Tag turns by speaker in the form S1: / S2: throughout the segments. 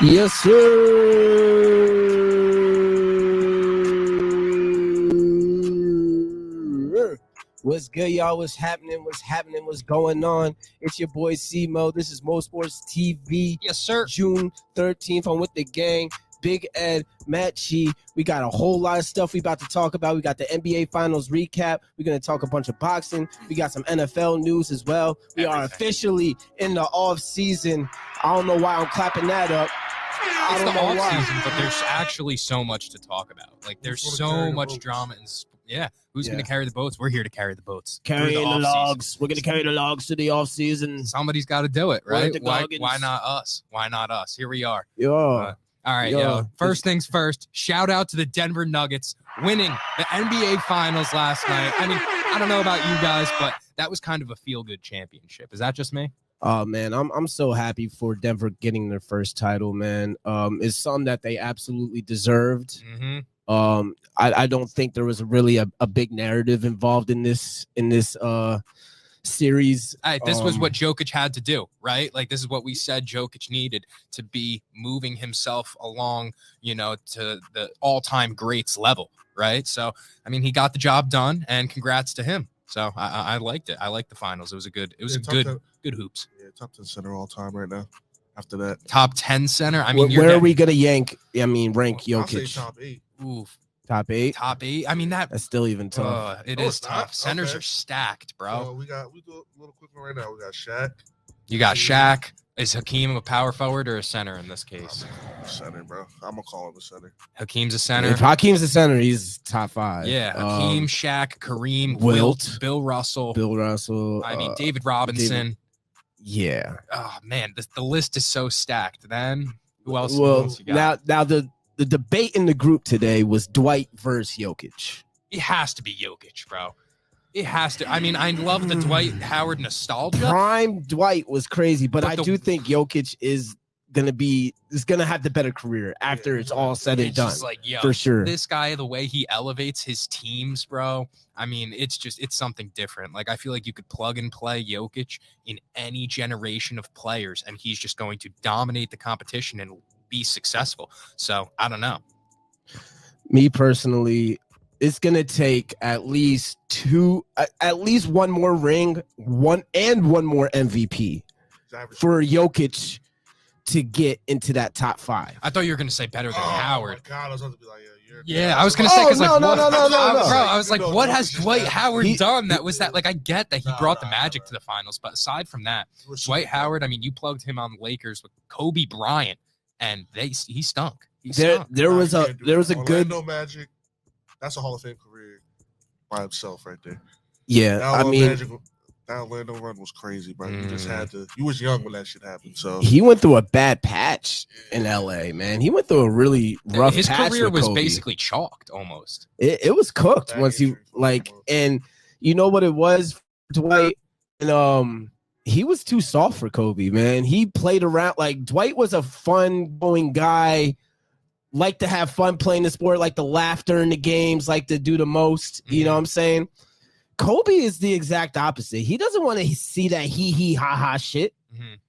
S1: Yes, sir. What's good, y'all? What's happening? What's going on? It's your boy C-Mo. This is mosports TV.
S2: Yes, sir.
S1: June 13th. I'm with the gang. Big Ed, Matt Chi. We got a whole lot of stuff we about to talk about. We got the NBA Finals recap. We're going to talk a bunch of boxing. We got some NFL news as well. We are officially in the off season. I don't know why I'm clapping that up.
S2: It's the off season, but there's actually so much to talk about. Like, there's so much drama. Who's going to carry the boats? We're here to carry the boats.
S1: Carrying the logs. We're going to carry the logs to the off season.
S2: Somebody's got to do it, right? Why not us? Why not us? Here we are.
S1: Yeah.
S2: All right, yo. First things first, shout out to the Denver Nuggets winning the NBA Finals last night. I mean, I don't know about you guys, but that was kind of a feel-good championship. Is that just me?
S1: Oh, man, I'm so happy for Denver getting their first title, man. It's something that they absolutely deserved.
S2: Mm-hmm.
S1: I don't think there was really a big narrative involved in this series.
S2: This was what Jokic had to do, right? Like, this is what we said Jokic needed to be moving himself along, to the all-time greats level, right? So, I mean, he got the job done, and congrats to him. So I liked it. I liked the finals. It was good hoops.
S3: Yeah, top 10 center all time right now. After that,
S2: top 10 center. I mean,
S1: where are we gonna rank Jokic?
S3: I'll say top 8.
S2: Oof.
S1: Top 8.
S2: I mean, that's
S1: still even tough.
S2: It is tough. Centers are stacked, bro.
S3: We do a little quick one right now. We got Shaq.
S2: You got Shaq. Is Hakeem a power forward or a center in this case?
S3: Center, bro. I'm gonna call him a center.
S2: Hakeem's a center.
S1: If Hakeem's a center, he's top 5.
S2: Yeah, Hakeem, Shaq, Kareem,
S1: Wilt,
S2: Bill Russell.
S1: I
S2: mean, David Robinson.
S1: Yeah.
S2: Oh man, the list is so stacked. Then who else?
S1: You got? Now the debate in the group today was Dwight versus Jokic.
S2: It has to be Jokic, bro. It has to. I mean, I love the Dwight Howard nostalgia.
S1: Prime Dwight was crazy, but I do think Jokic is gonna have the better career after it's all said and done.
S2: Like, yo,
S1: for sure.
S2: This guy, the way he elevates his teams, bro. I mean, it's something different. Like, I feel like you could plug and play Jokic in any generation of players, and he's just going to dominate the competition and be successful. So I don't know.
S1: Me personally, it's gonna take at least one more ring, one more MVP for Jokic to get into that top 5.
S2: I thought you were gonna say better than Howard.
S3: My God, I was about to be like,
S2: I was gonna say because
S1: no.
S2: bro, I was like, what has Dwight Howard done? That was that. Like, I get that he brought the Magic to the finals, but aside from that, Dwight Howard. I mean, you plugged him on the Lakers with Kobe Bryant, and he stunk.
S1: There was a good
S3: Magic. That's a Hall of Fame career by himself right there.
S1: Yeah,
S3: that Orlando run was crazy, bro. You just had to. You was young when that shit happened, so
S1: he went through a bad patch in LA, man. He went through a really rough.
S2: His
S1: patch
S2: career was
S1: Kobe.
S2: Basically chalked almost.
S1: It was cooked once he and you know what it was for Dwight, and he was too soft for Kobe, man. He played around. Like, Dwight was a fun going guy. Like to have fun playing the sport, like the laughter in the games, like to do the most. You know what I'm saying? Kobe is the exact opposite. He doesn't want to see that hee ha ha shit.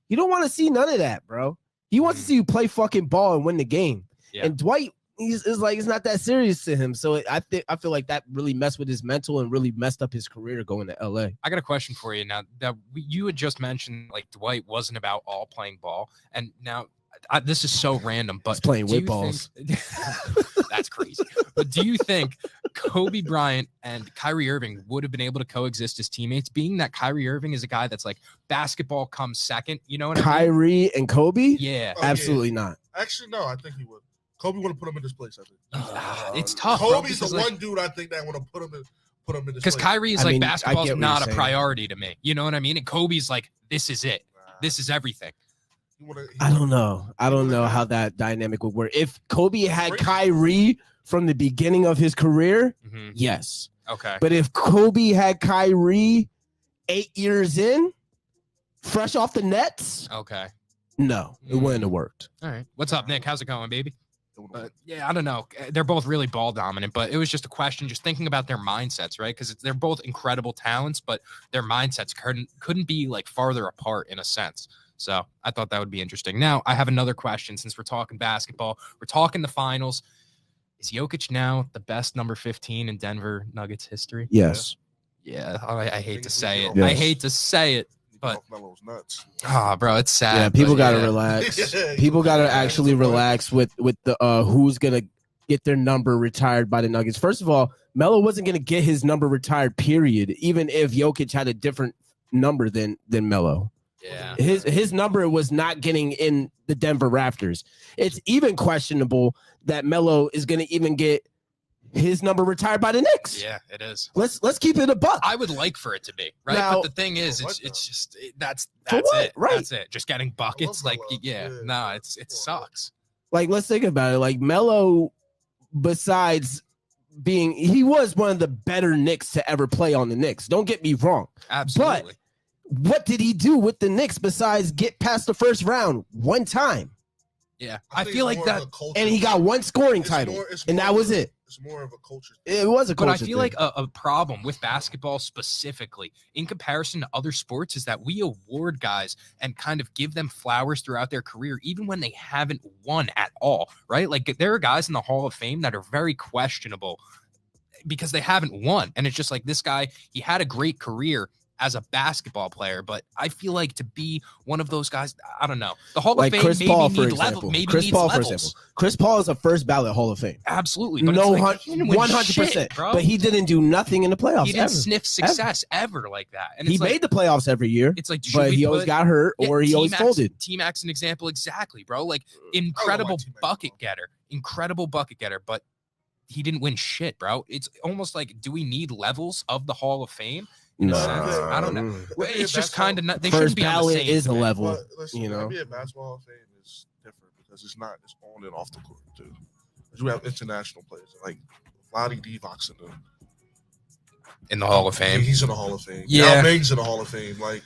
S1: You don't want to see none of that, bro. He wants to see you play fucking ball and win the game. Yeah. And Dwight is like, it's not that serious to him. So I feel like that really messed with his mental and really messed up his career going to LA. I
S2: got a question for you now. That you had just mentioned, like, Dwight wasn't about all playing ball, and now. This is so random, but
S1: he's playing with balls.
S2: That's crazy. But do you think Kobe Bryant and Kyrie Irving would have been able to coexist as teammates, being that Kyrie Irving is a guy that's like basketball comes second? You know what I mean?
S1: Kyrie and Kobe?
S2: Yeah.
S1: Absolutely not.
S3: Actually, no, I think he would. Kobe would have put him in this place, I think.
S2: It's tough.
S3: Kobe's the one dude I think that would have put him in this place.
S2: Because Kyrie is like, basketball's not a priority to me. You know what I mean? And Kobe's like, this is it. This is everything.
S1: I don't know how that dynamic would work. If Kobe had Kyrie from the beginning of his career, yes.
S2: Okay.
S1: But if Kobe had Kyrie 8 years in, fresh off the Nets,
S2: okay,
S1: no, it wouldn't have worked.
S2: All right. What's up, Nick? How's it going, baby? Yeah, I don't know. They're both really ball dominant, but it was just a question, just thinking about their mindsets, right? Because they're both incredible talents, but their mindsets couldn't be like farther apart in a sense. So I thought that would be interesting. Now, I have another question since we're talking basketball. We're talking the finals. Is Jokic now the best number 15 in Denver Nuggets history?
S1: Yes.
S2: Yeah, I hate to say it.
S1: Yes.
S2: I hate to say it, but
S3: Melo's nuts.
S2: bro, it's sad.
S1: Yeah, people got to relax. People got to actually relax with the who's going to get their number retired by the Nuggets. First of all, Melo wasn't going to get his number retired, period, even if Jokic had a different number than Melo.
S2: Yeah.
S1: His number was not getting in the Denver Raptors. It's even questionable that Melo is going to even get his number retired by the Knicks.
S2: Yeah, it is.
S1: Let's keep it a buck.
S2: I would like for it to be, right?
S1: Now,
S2: but the thing is, it's just that's
S1: what?
S2: it.
S1: Right.
S2: That's it. Just getting buckets, like it sucks.
S1: Like, let's think about it. Like, Melo, besides being, he was one of the better Knicks to ever play on the Knicks. Don't get me wrong.
S2: Absolutely.
S1: But what did he do with the Knicks besides get past the first round one time?
S2: Yeah, I feel like that,
S1: and he got one scoring title, and that was it.
S3: It's more of a culture.
S1: It was a culture.
S2: But I feel like a problem with basketball specifically, in comparison to other sports, is that we award guys and kind of give them flowers throughout their career, even when they haven't won at all, right? Like, there are guys in the Hall of Fame that are very questionable because they haven't won, and it's just like, this guy, he had a great career as a basketball player, but I feel like to be one of those guys, I don't know. The Hall of Fame
S1: Chris
S2: maybe
S1: Paul,
S2: need level, maybe
S1: Chris
S2: needs
S1: Paul,
S2: levels.
S1: for example. Chris Paul is a first ballot Hall of Fame.
S2: Absolutely, but
S1: no,
S2: it's like,
S1: 100%.
S2: Bro.
S1: But he didn't do nothing in the playoffs.
S2: He didn't sniff success ever like that. And
S1: he
S2: it's like,
S1: made the playoffs every year.
S2: It's like,
S1: but he always got hurt or he always folded.
S2: T-Mac's an example, exactly, bro. Like, incredible bucket getter, but he didn't win shit, bro. It's almost like, do we need levels of the Hall of Fame?
S1: No,
S2: I don't know. It's just kind of not. They
S1: first
S2: shouldn't be
S1: ballot
S2: on the same
S1: is a level.
S3: Listen,
S1: you know,
S3: NBA basketball Hall of Fame is different because it's on and off the court too. You have international players like Vlade Divac
S2: in the Hall of Fame.
S3: He's in the Hall of Fame.
S2: Yeah,
S3: Yao Ming's in the Hall of Fame. Like,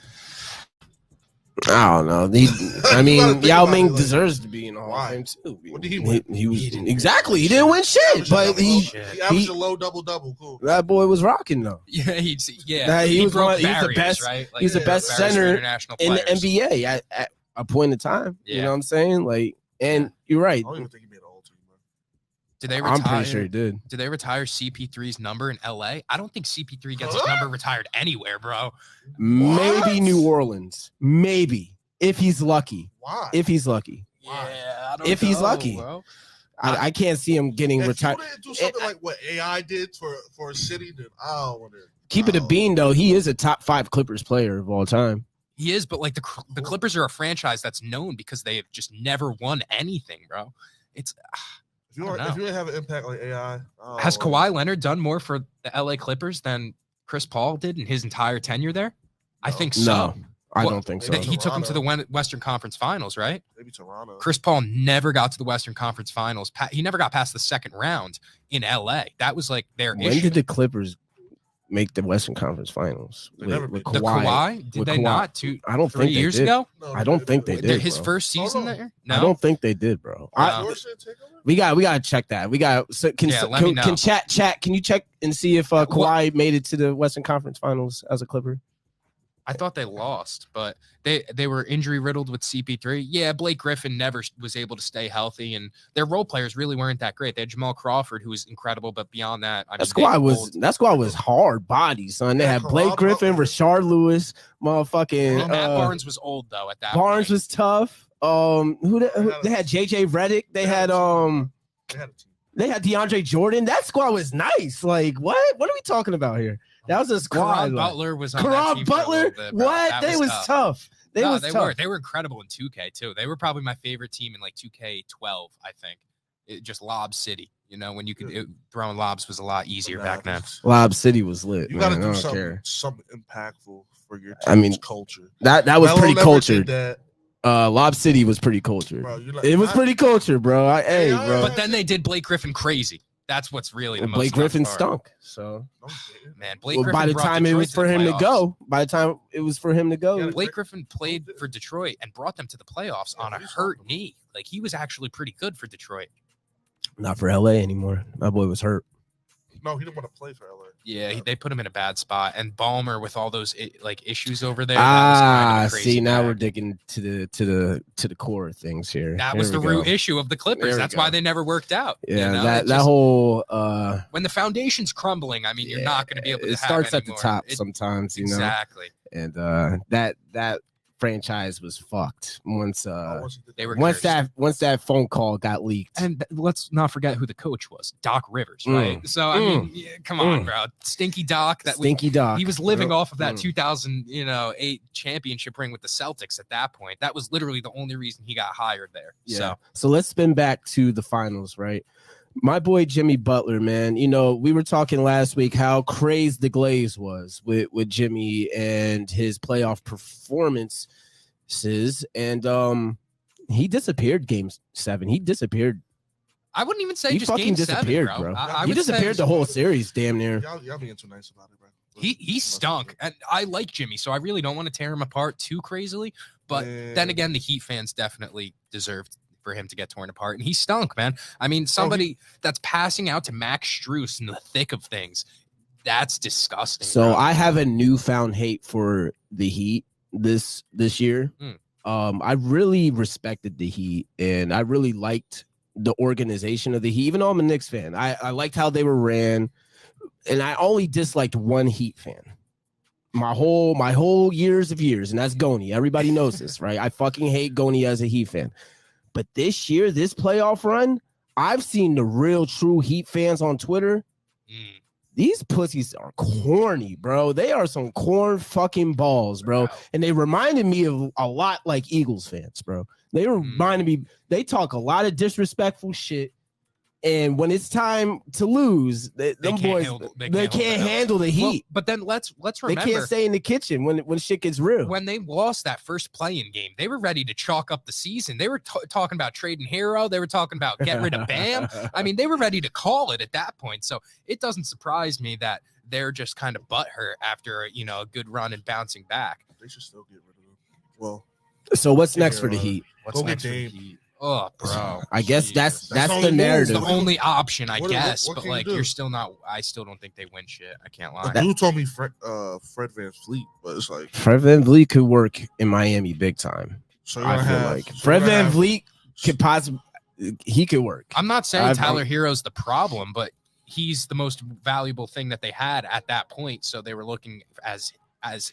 S1: I don't know. Yao Ming deserves to be in the Hall of Fame too.
S3: What did he win?
S1: He didn't win shit, but he
S3: averaged a low double. Cool.
S1: That boy was rocking though.
S2: Yeah, he was
S1: the best.
S2: Right? Like,
S1: he's the best center in the NBA at a point in time.
S2: Yeah.
S1: You know what I'm saying? Like, and you're right.
S3: I don't even think he made an all team.
S2: Did they retire?
S1: I'm pretty sure he did.
S2: Did they retire CP3's number in LA? I don't think CP3 gets his number retired anywhere, bro.
S1: Maybe New Orleans. Maybe. If he's lucky.
S3: Why?
S1: If he's lucky.
S2: Yeah,
S1: if he's lucky.
S2: Bro.
S1: I can't see him getting retired.
S3: If you didn't do something like what AI did for a city, then I don't want to.
S1: Keep it a bean, though. He is a top 5 Clippers player of all time.
S2: He is, but like the Clippers are a franchise that's known because they have just never won anything, bro. It's
S3: if you didn't have an impact like AI,
S2: has Kawhi Leonard done more for the LA Clippers than Chris Paul did in his entire tenure there? I think so.
S1: No, I don't think so.
S2: He took him to the Western Conference Finals, right?
S3: Maybe Toronto.
S2: Chris Paul never got to the Western Conference Finals. He never got past the second round in LA. That was like their issue.
S1: When did the Clippers make the Western Conference Finals? With
S2: Kawhi? The Kawhi? Did they not?
S1: I don't think
S2: 3 years
S1: did.
S2: No,
S1: I don't think they did.
S2: His first season there? No,
S1: I don't think they did, bro. We gotta check that. Can chat? Can you check and see if Kawhi made it to the Western Conference Finals as a Clipper?
S2: I thought they lost, but they were injury riddled with CP3. Yeah, Blake Griffin never was able to stay healthy, and their role players really weren't that great. They had Jamal Crawford, who was incredible, but beyond that,
S1: that squad was hard body, son. They had Blake Griffin, Rashard Lewis, motherfucking.
S2: Matt Barnes was old though at that.
S1: Barnes was tough. They had JJ Redick. They had DeAndre Jordan. That squad was nice. Like what? What are we talking about here? That was a squad.
S2: Karan Butler was on
S1: Karan
S2: that team
S1: Butler.
S2: Bit,
S1: what? They was tough. They
S2: were incredible in 2K too. They were probably my favorite team in like 2K12. I think just Lob City. You know, when you could throwing lobs was a lot easier back then.
S1: Lob City was lit.
S3: You got to do something impactful for your team's culture.
S1: That was pretty cultured. Lob City was pretty cultured. Bro, it was pretty cultured, bro. Bro.
S2: But then they did Blake Griffin crazy. That's what's really the most.
S1: Blake Griffin stunk. So,
S2: man, Blake Griffin.
S1: By the time it was for him to go,
S2: Blake Griffin played for Detroit and brought them to the playoffs on a hurt knee. Like he was actually pretty good for Detroit.
S1: Not for LA anymore. My boy was hurt.
S3: No, he didn't want to play for LA.
S2: Yeah, they put him in a bad spot, and Ballmer with all those issues over there. That was kind of a crazy
S1: see, now
S2: bag.
S1: we're digging to the core of things here.
S2: That was the root issue of the Clippers. That's why they never worked out.
S1: Yeah, that whole
S2: when the foundation's crumbling, I mean, you're not going to be able to.
S1: It starts at the top sometimes, you know.
S2: Exactly.
S1: And that franchise was fucked once that phone call got leaked.
S2: And let's not forget who the coach was, Doc Rivers, right? So I mean, come on, bro, Stinky Doc. Doc. He was living off of that 2008 championship ring with the Celtics at that point. That was literally the only reason he got hired there.
S1: Yeah. So let's spin back to the finals, right? My boy Jimmy Butler, man. You know, we were talking last week how crazy the glaze was with Jimmy and his playoff performances, and he disappeared game 7. He disappeared.
S2: I wouldn't even say
S1: he
S2: just
S1: fucking
S2: game
S1: disappeared,
S2: 7, bro.
S1: He disappeared the whole series, damn near.
S3: Y'all being too nice about it, bro.
S2: He stunk, and I like Jimmy, so I really don't want to tear him apart too crazily. But then again, the Heat fans definitely deserved for him to get torn apart, and he stunk, man. I mean, somebody that's passing out to Max Strus in the thick of things, that's disgusting.
S1: So
S2: bro.
S1: I have a newfound hate for the Heat this year. I really respected the Heat, and I really liked the organization of the Heat, even though I'm a Knicks fan. I liked how they were ran, and I only disliked one Heat fan. My whole years, and that's Goni. Everybody knows this, right? I fucking hate Goni as a Heat fan. But this year, this playoff run, I've seen the real true Heat fans on Twitter. These pussies are corny, bro. They are some corn fucking balls, bro. Wow. And they reminded me of a lot like Eagles fans, bro. They reminded me, they talk a lot of disrespectful shit. And when it's time to lose, them boys can't handle the heat.
S2: Well, but then let's remember,
S1: they can't stay in the kitchen when shit gets real.
S2: When they lost that first play-in game, they were ready to chalk up the season. They were talking about trading Hero. They were talking about get rid of Bam. I mean, they were ready to call it at that point. So it doesn't surprise me that they're just kind of butthurt after a good run and bouncing back.
S3: They should still get rid of him. Well,
S1: so what's next for the Heat?
S2: What's next for the Heat? Oh, bro.
S1: I guess that's the narrative.
S2: The only option, I guess.
S3: What
S2: but
S3: like
S2: you're still not. I still don't think they win shit. I can't lie.
S3: You told me Fred VanVleet, but it's like
S1: Fred VanVleet could work in Miami big time. So I feel like Fred VanVleet could possibly he could work.
S2: I'm not saying Tyler Hero's the problem, but he's the most valuable thing that they had at that point. So they were looking as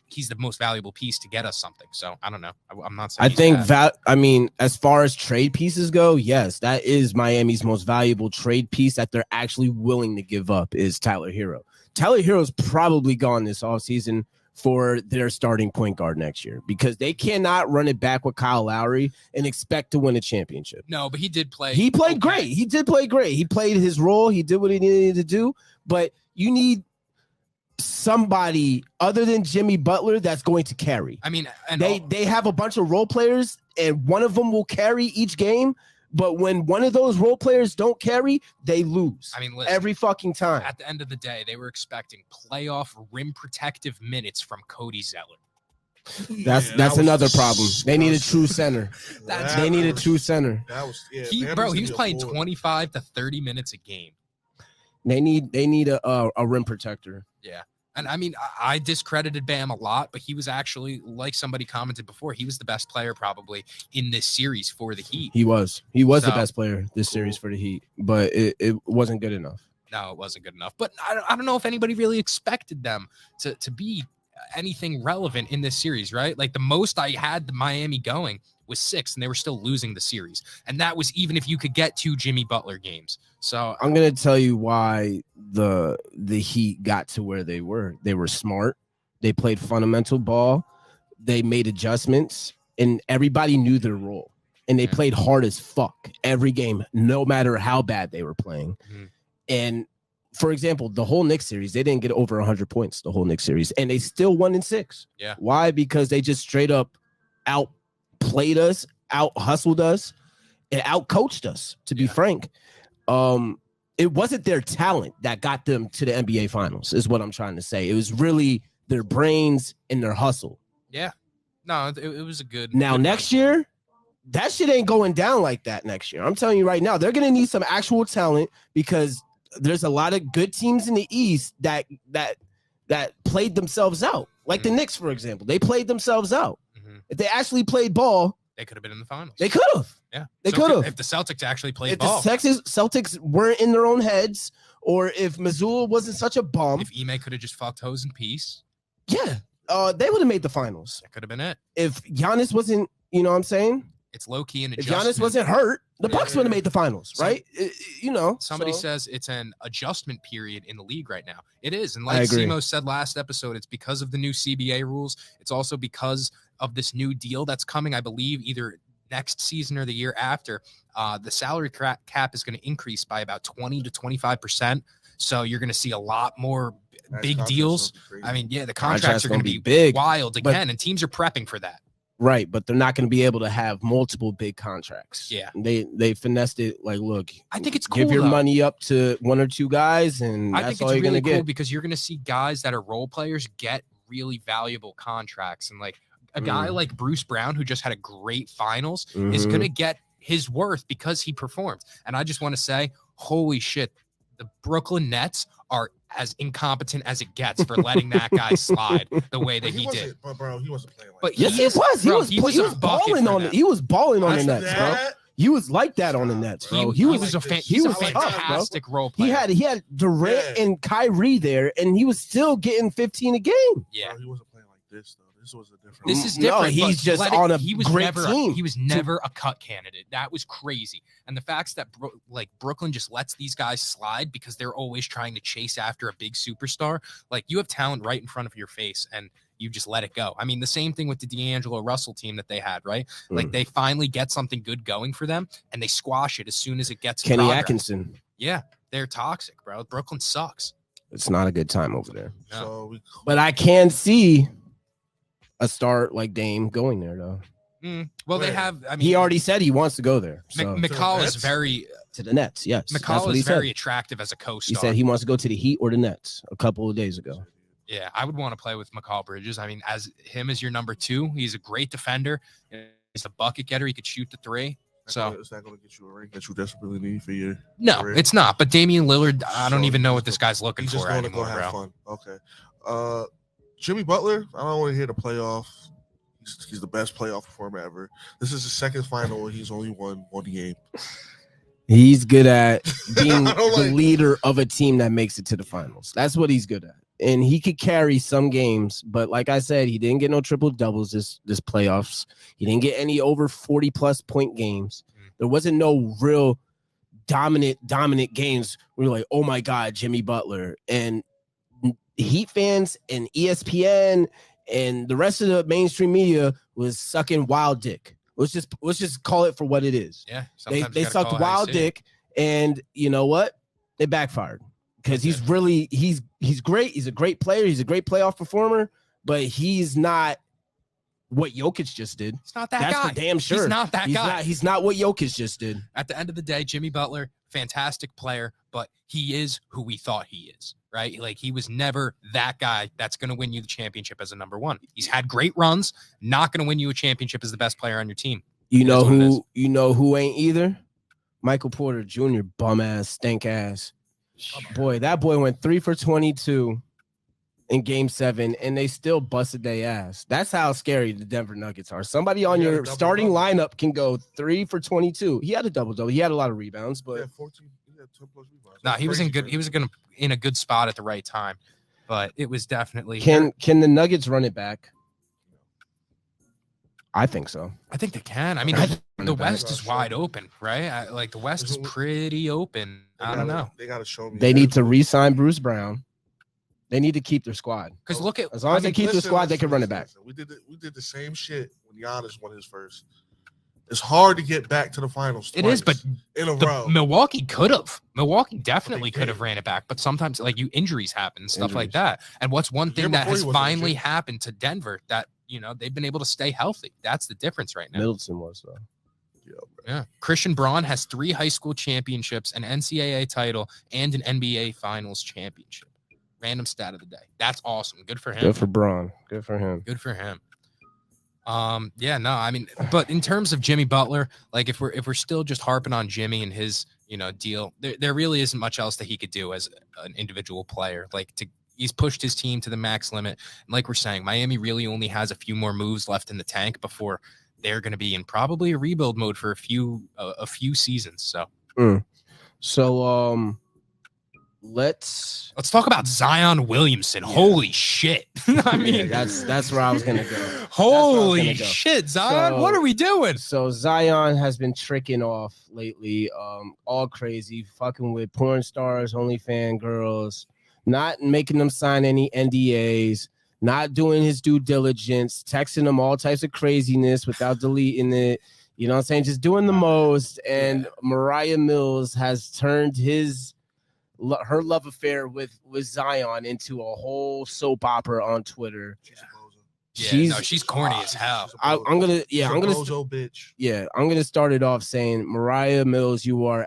S2: he's the most valuable piece to get us something. So I don't know. I'm not saying.
S1: I think as far as trade pieces go, yes, that is Miami's most valuable trade piece that they're actually willing to give up is Tyler Hero. Tyler Hero's probably gone this offseason for their starting point guard next year because they cannot run it back with Kyle Lowry and expect to win a championship.
S2: No, but he did play.
S1: He played great. He did play great. He played his role. He did what he needed to do. But you need somebody other than Jimmy Butler that's going to carry.
S2: I mean,
S1: they have a bunch of role players, and one of them will carry each game. But when one of those role players don't carry, they lose.
S2: I mean, listen,
S1: every fucking time.
S2: At the end of the day, they were expecting playoff rim protective minutes from Cody Zeller.
S1: That's another problem. They need a true center. They need a true center.
S2: He was playing 25 to 30 minutes a game.
S1: They need a rim protector.
S2: Yeah. And I mean, I discredited Bam a lot, but he was actually, like somebody commented before, he was the best player probably in this series for the Heat.
S1: He was the best player this series for the Heat, but it wasn't good enough.
S2: No, it wasn't good enough. But I don't know if anybody really expected them to be anything relevant in this series, right? Like the most I had the Miami going was 6, and they were still losing the series. And that was even if you could get 2 Jimmy Butler games. So
S1: I'm going to tell you why the Heat got to where they were. They were smart. They played fundamental ball. They made adjustments, and everybody knew their role. And they played hard as fuck every game, no matter how bad they were playing. Mm-hmm. And for example, the whole Knicks series, they didn't get over 100 points the whole Knicks series, and they still won in 6.
S2: Yeah.
S1: Why? Because they just straight up outplayed us, out hustled us, and out coached us, to be frank. It wasn't their talent that got them to the NBA Finals, is what I'm trying to say. It was really their brains and their hustle.
S2: Yeah. No, it was a good.
S1: Now, next year, that shit ain't going down like that next year. I'm telling you right now, they're going to need some actual talent because there's a lot of good teams in the East that played themselves out. Like the Knicks, for example, they played themselves out. If they actually played ball,
S2: they could have been in the finals.
S1: They could have.
S2: Yeah,
S1: they could have.
S2: If the Celtics actually played
S1: if
S2: ball,
S1: the Celtics weren't in their own heads, or if Missoula wasn't such a bum,
S2: if Ime could have just fucked hoes in peace,
S1: yeah, they would have made the finals.
S2: That could have been it.
S1: If Giannis wasn't, you know what I'm saying?
S2: It's low key an
S1: If
S2: adjustment.
S1: Giannis wasn't hurt, the Bucks would have made the finals, right?
S2: Somebody says it's an adjustment period in the league right now. It is. And
S1: I
S2: like
S1: agree.
S2: Simo said last episode, it's because of the new CBA rules. It's also because of this new deal that's coming, I believe, either next season or the year after. The salary cap is going to increase by about 20 to 25%. So you're going to see a lot more big deals. I mean, yeah, the contracts are going to be
S1: big,
S2: wild again, and teams are prepping for that.
S1: Right, but they're not going to be able to have multiple big contracts.
S2: Yeah,
S1: they finessed it. Like, look,
S2: I think it's cool.
S1: Give your money up to one or two guys, and that's all you're going to get.
S2: Because you're going to see guys that are role players get really valuable contracts, and like a guy like Bruce Brown, who just had a great finals, is going to get his worth because he performed. And I just want to say, holy shit, the Brooklyn Nets are as incompetent as it gets for letting that guy slide the way that he did.
S3: But bro, he wasn't playing like
S1: that. Yes, he was. He was balling on it. He was balling on the Nets, bro. He was like that on the Nets, bro. He was a
S2: fantastic role player.
S1: He had Durant and Kyrie there, and he was still getting 15 a game.
S2: Yeah,
S3: bro, he wasn't playing like this though. This was a different.
S2: This is different.
S1: No, he's just on a great team.
S2: He was never a cut candidate. That was crazy. And the fact that Brooklyn just lets these guys slide because they're always trying to chase after a big superstar. Like, you have talent right in front of your face, and you just let it go. I mean, the same thing with the D'Angelo Russell team that they had, right? Like, they finally get something good going for them, and they squash it as soon as it gets
S1: Kenny
S2: progress.
S1: Atkinson.
S2: Yeah, they're toxic, bro. Brooklyn sucks.
S1: It's not a good time over there.
S2: No.
S1: But I can see a star like Dame going there, though.
S2: Well, they have. I mean,
S1: he already said he wants to go there. So.
S2: McCall is very
S1: to the Nets. Yes,
S2: McCall is very attractive as a co-star.
S1: He said he wants to go to the Heat or the Nets a couple of days ago.
S2: Yeah, I would want to play with McCall Bridges. I mean, as him as your number two, he's a great defender. He's a bucket getter. He could shoot the three. So
S3: it's not going to get you a ring that you desperately need for your
S2: career. It's not. But Damian Lillard, I don't even know what this guy's looking for anymore,
S3: go have fun. Okay. Jimmy Butler, I don't want to hear the playoff. He's the best playoff performer ever. This is his second final, and he's only won one game.
S1: He's good at being the leader of a team that makes it to the finals. That's what he's good at. And he could carry some games, but like I said, he didn't get no triple doubles this playoffs. He didn't get any over 40+ point games. There wasn't no real dominant games where you're like, oh my God, Jimmy Butler. And Heat fans and ESPN and the rest of the mainstream media was sucking wild dick. Let's just call it for what it is.
S2: Yeah,
S1: they sucked wild dick, and you know what? They backfired because he's great. He's a great player. He's a great playoff performer, but he's not what Jokic just did.
S2: It's not that guy.
S1: That's for damn sure.
S2: He's not that guy.
S1: He's not what Jokic just did.
S2: At the end of the day, Jimmy Butler, fantastic player, but he is who we thought he is, right? Like, he was never that guy that's going to win you the championship as a number one. He's had great runs, not going to win you a championship as the best player on your team.
S1: You know who ain't either? Michael Porter Jr., bum ass, stink ass. Boy, that boy went 3 for 22 in game 7, and they still busted their ass. That's how scary the Denver Nuggets are. Somebody on your starting lineup can go 3 for 22. He had a double-double. He had a lot of rebounds, but
S3: 14, he had 10+ rebounds.
S2: No, he was in good. He was in a good spot at the right time, but it was definitely.
S1: Can the Nuggets run it back? I think so.
S2: I think they can. I mean, the West is wide open, right? The West is pretty open. I don't know.
S3: They got to show me.
S1: They need to re-sign Bruce Brown. They need to keep their squad.
S2: Because look at,
S1: as long as they keep their squad, they can run it back.
S3: We did the same shit when Giannis won his first. It's hard to get back to the finals.
S2: It is, but
S3: in a row,
S2: Milwaukee could have. Milwaukee definitely could have ran it back, but sometimes injuries happen, stuff like that. And what's one thing that has finally happened to Denver that they've been able to stay healthy? That's the difference right now.
S1: Middleton was though.
S2: Yeah. Christian Braun has 3 high school championships, an NCAA title, and an NBA Finals championship. Random stat of the day. That's awesome. Good for him.
S1: Good for Braun. Good for him.
S2: Good for him. Yeah, no, I mean, but in terms of Jimmy Butler, like if we're still just harping on Jimmy and his, deal. There really isn't much else that he could do as an individual player. He's pushed his team to the max limit. And like we're saying, Miami really only has a few more moves left in the tank before they're going to be in probably a rebuild mode for a few seasons.
S1: So, let's
S2: talk about Zion Williamson. Yeah. Holy shit. I mean,
S1: that's where I was going to go.
S2: Holy shit, Zion. What are we doing?
S1: So Zion has been tricking off lately, all crazy, fucking with porn stars, OnlyFans girls, not making them sign any NDAs, not doing his due diligence, texting them all types of craziness without deleting it. You know what I'm saying? Just doing the most. And Mariah Mills has turned her love affair with Zion into a whole soap opera on Twitter.
S2: She's corny as hell.
S1: I'm gonna start it off saying, Mariah Mills, you are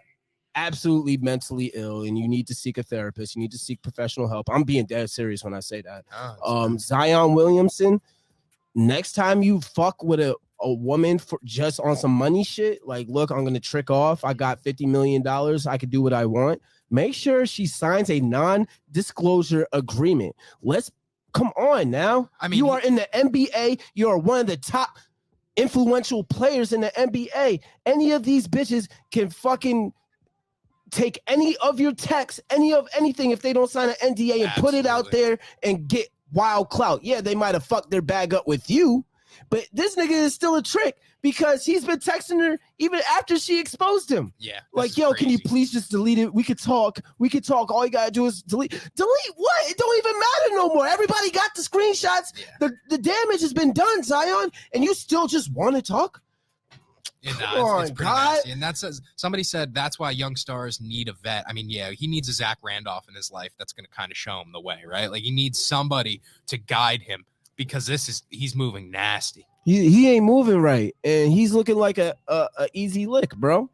S1: absolutely mentally ill and you need to seek a therapist. You need to seek professional help. I'm being dead serious when I say that. Zion Williamson, next time you fuck with a woman for just on some money shit, like, look, I'm gonna trick off. I got $50 million. I could do what I want. Make sure she signs a non-disclosure agreement. Come on now. I mean, you are in the NBA. You are one of the top influential players in the NBA. Any of these bitches can fucking take any of your texts, anything if they don't sign an NDA and put it out there and get wild clout. Yeah, they might have fucked their bag up with you, but this nigga is still a trick because he's been texting her even after she exposed him.
S2: Yeah.
S1: Like, yo, crazy. Can you please just delete it? We could talk. All you gotta do is delete. Delete what? It don't even matter no more. Everybody got the screenshots. Yeah. The damage has been done, Zion, and you still just want to talk?
S2: It's pretty nasty. And somebody said that's why young stars need a vet. I mean, yeah, he needs a Zach Randolph in his life that's going to kind of show him the way, right? Like, he needs somebody to guide him because he's moving nasty.
S1: He ain't moving right, and he's looking like a easy lick, bro.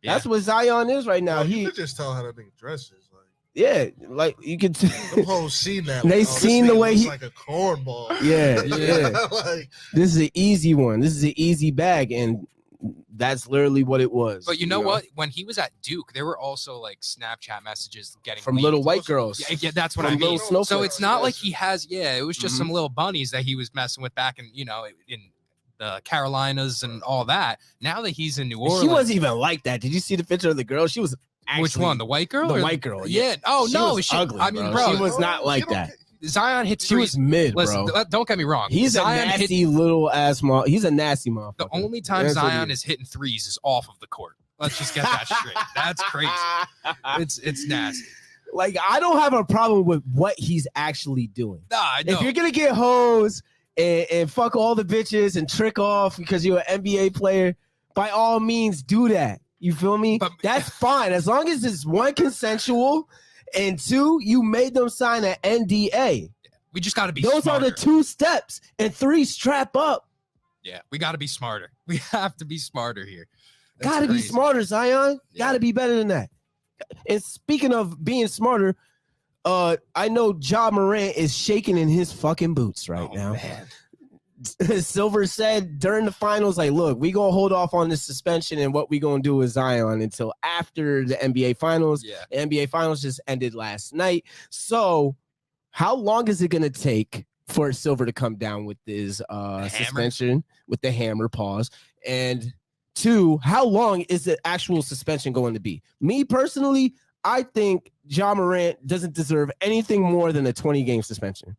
S1: Yeah. That's what Zion is right now.
S3: You could just tell how that thing dresses.
S1: Yeah, like you could.
S3: The whole scene that
S1: they seen the way he
S3: like a cornball.
S1: Yeah. This is an easy one. This is an easy bag, and that's literally what it was.
S2: But you know what? When he was at Duke, there were also like Snapchat messages getting
S1: from little white girls.
S2: Yeah, that's what I mean. So it's not like he has. Yeah, it was just some little bunnies that he was messing with back in the Carolinas and all that. Now that he's in New Orleans,
S1: she wasn't even like that. Did you see the picture of the girl? She was actually,
S2: which one? The white girl?
S1: The white girl.
S2: Yeah. Oh
S1: she
S2: no,
S1: was ugly. I mean, bro, she was not like that.
S2: Zion hits.
S1: She was mid,
S2: Listen,
S1: bro.
S2: Don't get me wrong.
S1: He's Zion a nasty little ass. He's a nasty motherfucker.
S2: The only time Zion is hitting threes is off of the court. Let's just get that straight. That's crazy. It's nasty.
S1: Like, I don't have a problem with what he's actually doing.
S2: Nah, I know.
S1: If you're gonna get hoes and fuck all the bitches and trick off because you're an NBA player, by all means do that. You feel me? But that's fine as long as it's one, consensual, and two, you made them sign an NDA.
S2: We just got to be
S1: Those
S2: smarter.
S1: are the two steps. And three, strap up.
S2: Yeah, we got to be smarter. We have to be smarter here.
S1: Got to be smarter, Zion. Yeah. Got to be better than that. And speaking of being smarter, I know Ja Morant is shaking in his fucking boots right now. Man. Silver said during the finals, like, look, we gonna hold off on this suspension and what we gonna do with Zion until after the NBA finals.
S2: Yeah.
S1: The NBA finals just ended last night. So how long is it gonna take for Silver to come down with his suspension with the hammer pause? And two, how long is the actual suspension going to be? Me personally, I think Ja Morant doesn't deserve anything more than a 20-game suspension.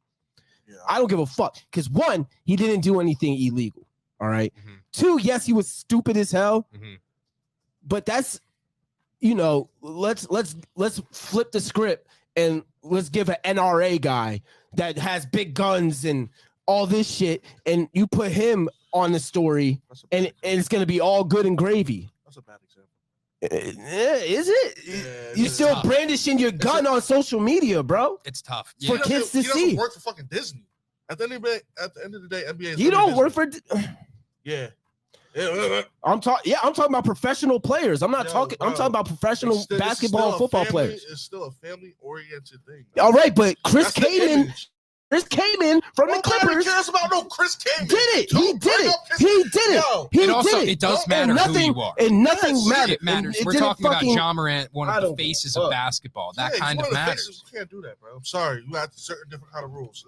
S1: I don't give a fuck because one, he didn't do anything illegal. All right. Mm-hmm. Two, yes, he was stupid as hell. Mm-hmm. But that's, let's flip the script and let's give an NRA guy that has big guns and all this shit, and you put him on the story, and it's gonna be all good and gravy.
S3: That's a bad example.
S1: Is it? Yeah, you still tough. Brandishing your gun on social media, bro.
S2: It's tough
S1: for kids to see.
S3: He work for fucking Disney. At the end of the day, NBA.
S1: You don't work for.
S3: Yeah.
S1: I'm talking about professional players. I'm talking about professional basketball and football players.
S3: It's still a family-oriented thing.
S1: All right, but Chris Kaman. Chris Kaman from the
S3: Nobody
S1: Clippers.
S3: cares about no Chris Kaman.
S1: Did it? He did it. He did it.
S3: Yo.
S1: He
S2: And also,
S1: did it.
S2: it does matter who you are.
S1: And nothing mattered.
S2: It matters.
S1: It
S2: We're
S1: didn't
S2: talking about Ja Morant, one of the faces of basketball. That kind of matters.
S3: Faces, you can't do that, bro. I'm sorry. You have certain different kind of rules.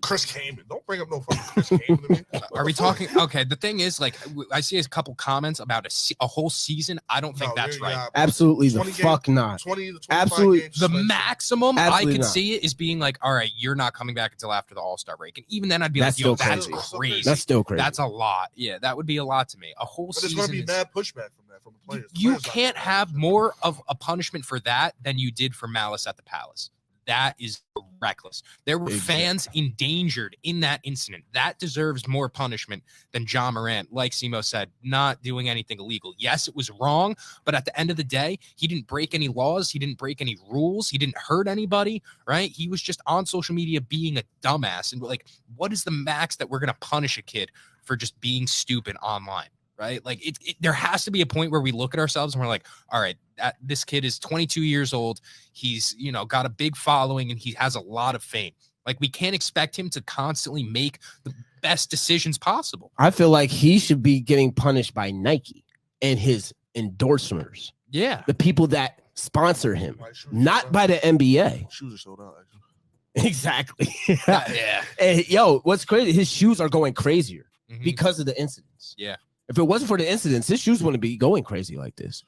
S3: Chris Kaman. Don't bring up no fucking Chris Kaman to me.
S2: Are we talking? Okay, the thing is, like, I see a couple comments about a whole season. I don't think that's right.
S1: Absolutely the fuck not.
S3: 20 to 25
S1: Absolutely.
S3: games.
S2: The maximum
S1: Absolutely
S2: I could
S1: not.
S2: see it is being like, all right, you're not coming back until after the All-Star break. And even then, I'd be
S1: That's
S2: like, yo,
S1: still
S2: that's
S1: crazy.
S2: crazy.
S1: That's still crazy.
S2: That's a lot. Yeah, that would be a lot to me. A whole
S3: But there's
S2: season.
S3: going to be mad pushback from that, from the players.
S2: You can't have more of a punishment for that than you did for Malice at the Palace. That is reckless. There were fans endangered in that incident. That deserves more punishment than Ja Morant, like Simo said, not doing anything illegal. Yes, it was wrong, but at the end of the day, he didn't break any laws. He didn't break any rules. He didn't hurt anybody, right? He was just on social media being a dumbass. And like, what is the max that we're going to punish a kid for just being stupid online? Right? Like there has to be a point where we look at ourselves and we're like, all right, this kid is 22 years old. He's, got a big following and he has a lot of fame. Like we can't expect him to constantly make the best decisions possible.
S1: I feel like he should be getting punished by Nike and his endorsers.
S2: Yeah.
S1: The people that sponsor him, not by the NBA.
S3: Shoes are sold out, actually.
S1: Exactly.
S2: Yeah.
S1: And, what's crazy? His shoes are going crazier because of the incidents.
S2: Yeah.
S1: If it wasn't for the incidents, his shoes wouldn't be going crazy like this.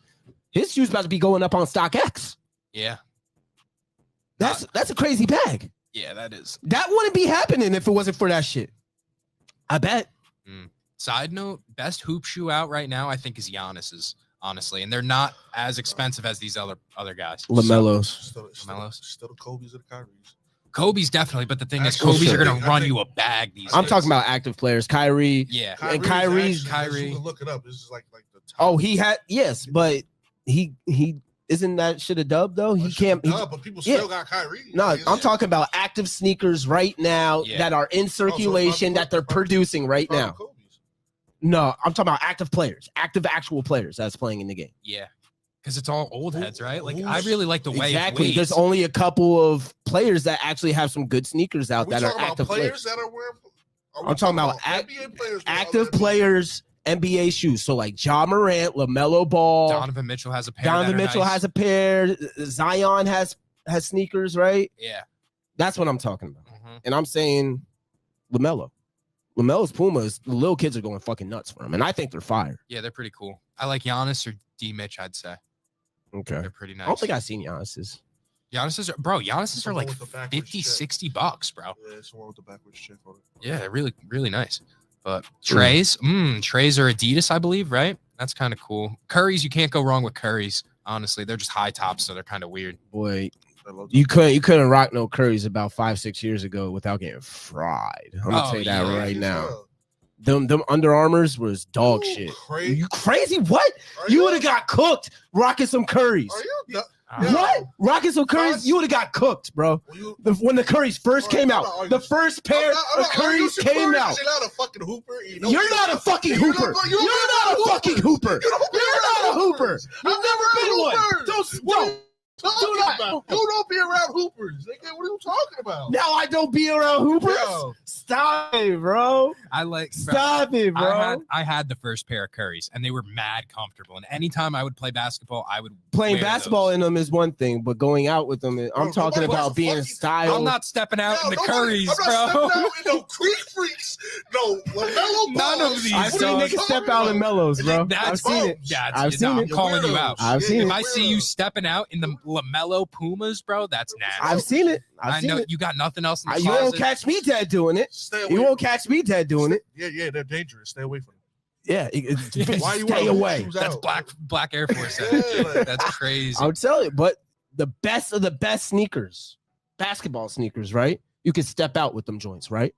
S1: His shoes about to be going up on StockX.
S2: Yeah.
S1: That's a crazy bag.
S2: Yeah, that is.
S1: That wouldn't be happening if it wasn't for that shit. I bet.
S2: Side note, best hoop shoe out right now, I think, is Giannis's, honestly. And they're not as expensive as these other guys.
S1: LaMelo's.
S3: Still the Kobe's and the Kyrie's.
S2: Kobe's definitely, but the thing is, Kobe's are going to run you a bag these
S1: I'm
S2: days.
S1: talking about active players. Kyrie.
S2: Yeah.
S1: And Kyrie's.
S3: You can look it up. This is like the top.
S1: Oh, he had, yes, but he isn't that shit a dub though? He can't.
S3: But people still got Kyrie.
S1: No, I'm talking about active sneakers right now that are in circulation that they're producing right now. No, I'm talking about active players, active actual players that's playing in the game.
S2: Yeah. Because it's all old heads, right? Like, I really like the way
S1: exactly. There's only a couple of players that actually have some good sneakers out that are active players.
S3: That are wearing,
S1: I'm talking about active players, NBA shoes. So like Ja Morant, LaMelo Ball,
S2: Donovan Mitchell has a pair.
S1: has a pair. Zion has sneakers, right?
S2: Yeah,
S1: that's what I'm talking about. And I'm saying LaMelo's Pumas. The little kids are going fucking nuts for him, and I think they're fire.
S2: Yeah, they're pretty cool. I like Giannis or D Mitch. I'd say.
S1: Okay,
S2: they're pretty nice.
S1: I don't think I've seen Giannis's.
S2: Giannis's are like $50-$60, bro.
S3: Yeah, it's the one with the backwards check on it.
S2: Yeah, they're really, really nice. But Treys are Adidas, I believe, right? That's kind of cool. Curry's, you can't go wrong with Curry's. Honestly, they're just high tops, so they're kind of weird.
S1: Boy, you couldn't rock no Curry's about 5-6 years ago without getting fried. I'm gonna tell you that right now. Them Under Armours was dog shit.
S3: Crazy.
S1: You crazy? What? You would have got cooked rocking some Curry's. What? Rocking some Curry's? You would have got cooked, bro. When the Curry's first came out, the first pair of Curry's came out.
S3: You're not a fucking hooper.
S1: You're not a fucking hooper. You're not a fucking hooper. You're not a hooper. You've never been one.
S3: You don't be around hoopers. What are you talking about?
S1: Now I don't be around hoopers. Yo. Stop it, bro. Stop it, bro.
S2: I had the first pair of Curry's, and they were mad comfortable. And anytime I would play basketball, I would
S1: playing basketball in them is one thing, but going out with them, I'm talking about being styled.
S2: I'm not stepping out in the Curry's, bro.
S3: I'm not stepping out in no Creek Freaks, no LaMelo.
S2: None of these.
S1: I've seen niggas step out in Mellows, bro.
S2: I've seen it. I've seen it. I'm calling you out.
S1: I've seen it.
S2: If I see you stepping out in the LaMelo Pumas, bro, that's nasty.
S1: I've seen it.
S2: I know you got nothing else in the
S1: You won't catch me dead doing it. You won't catch me dead doing it.
S3: Yeah, they're dangerous. Stay away from them.
S1: Yeah,
S3: why
S1: stay away.
S2: That's black Air Force. That's crazy.
S1: I'll tell you, but the best of the best sneakers, basketball sneakers, right? You can step out with them joints, right?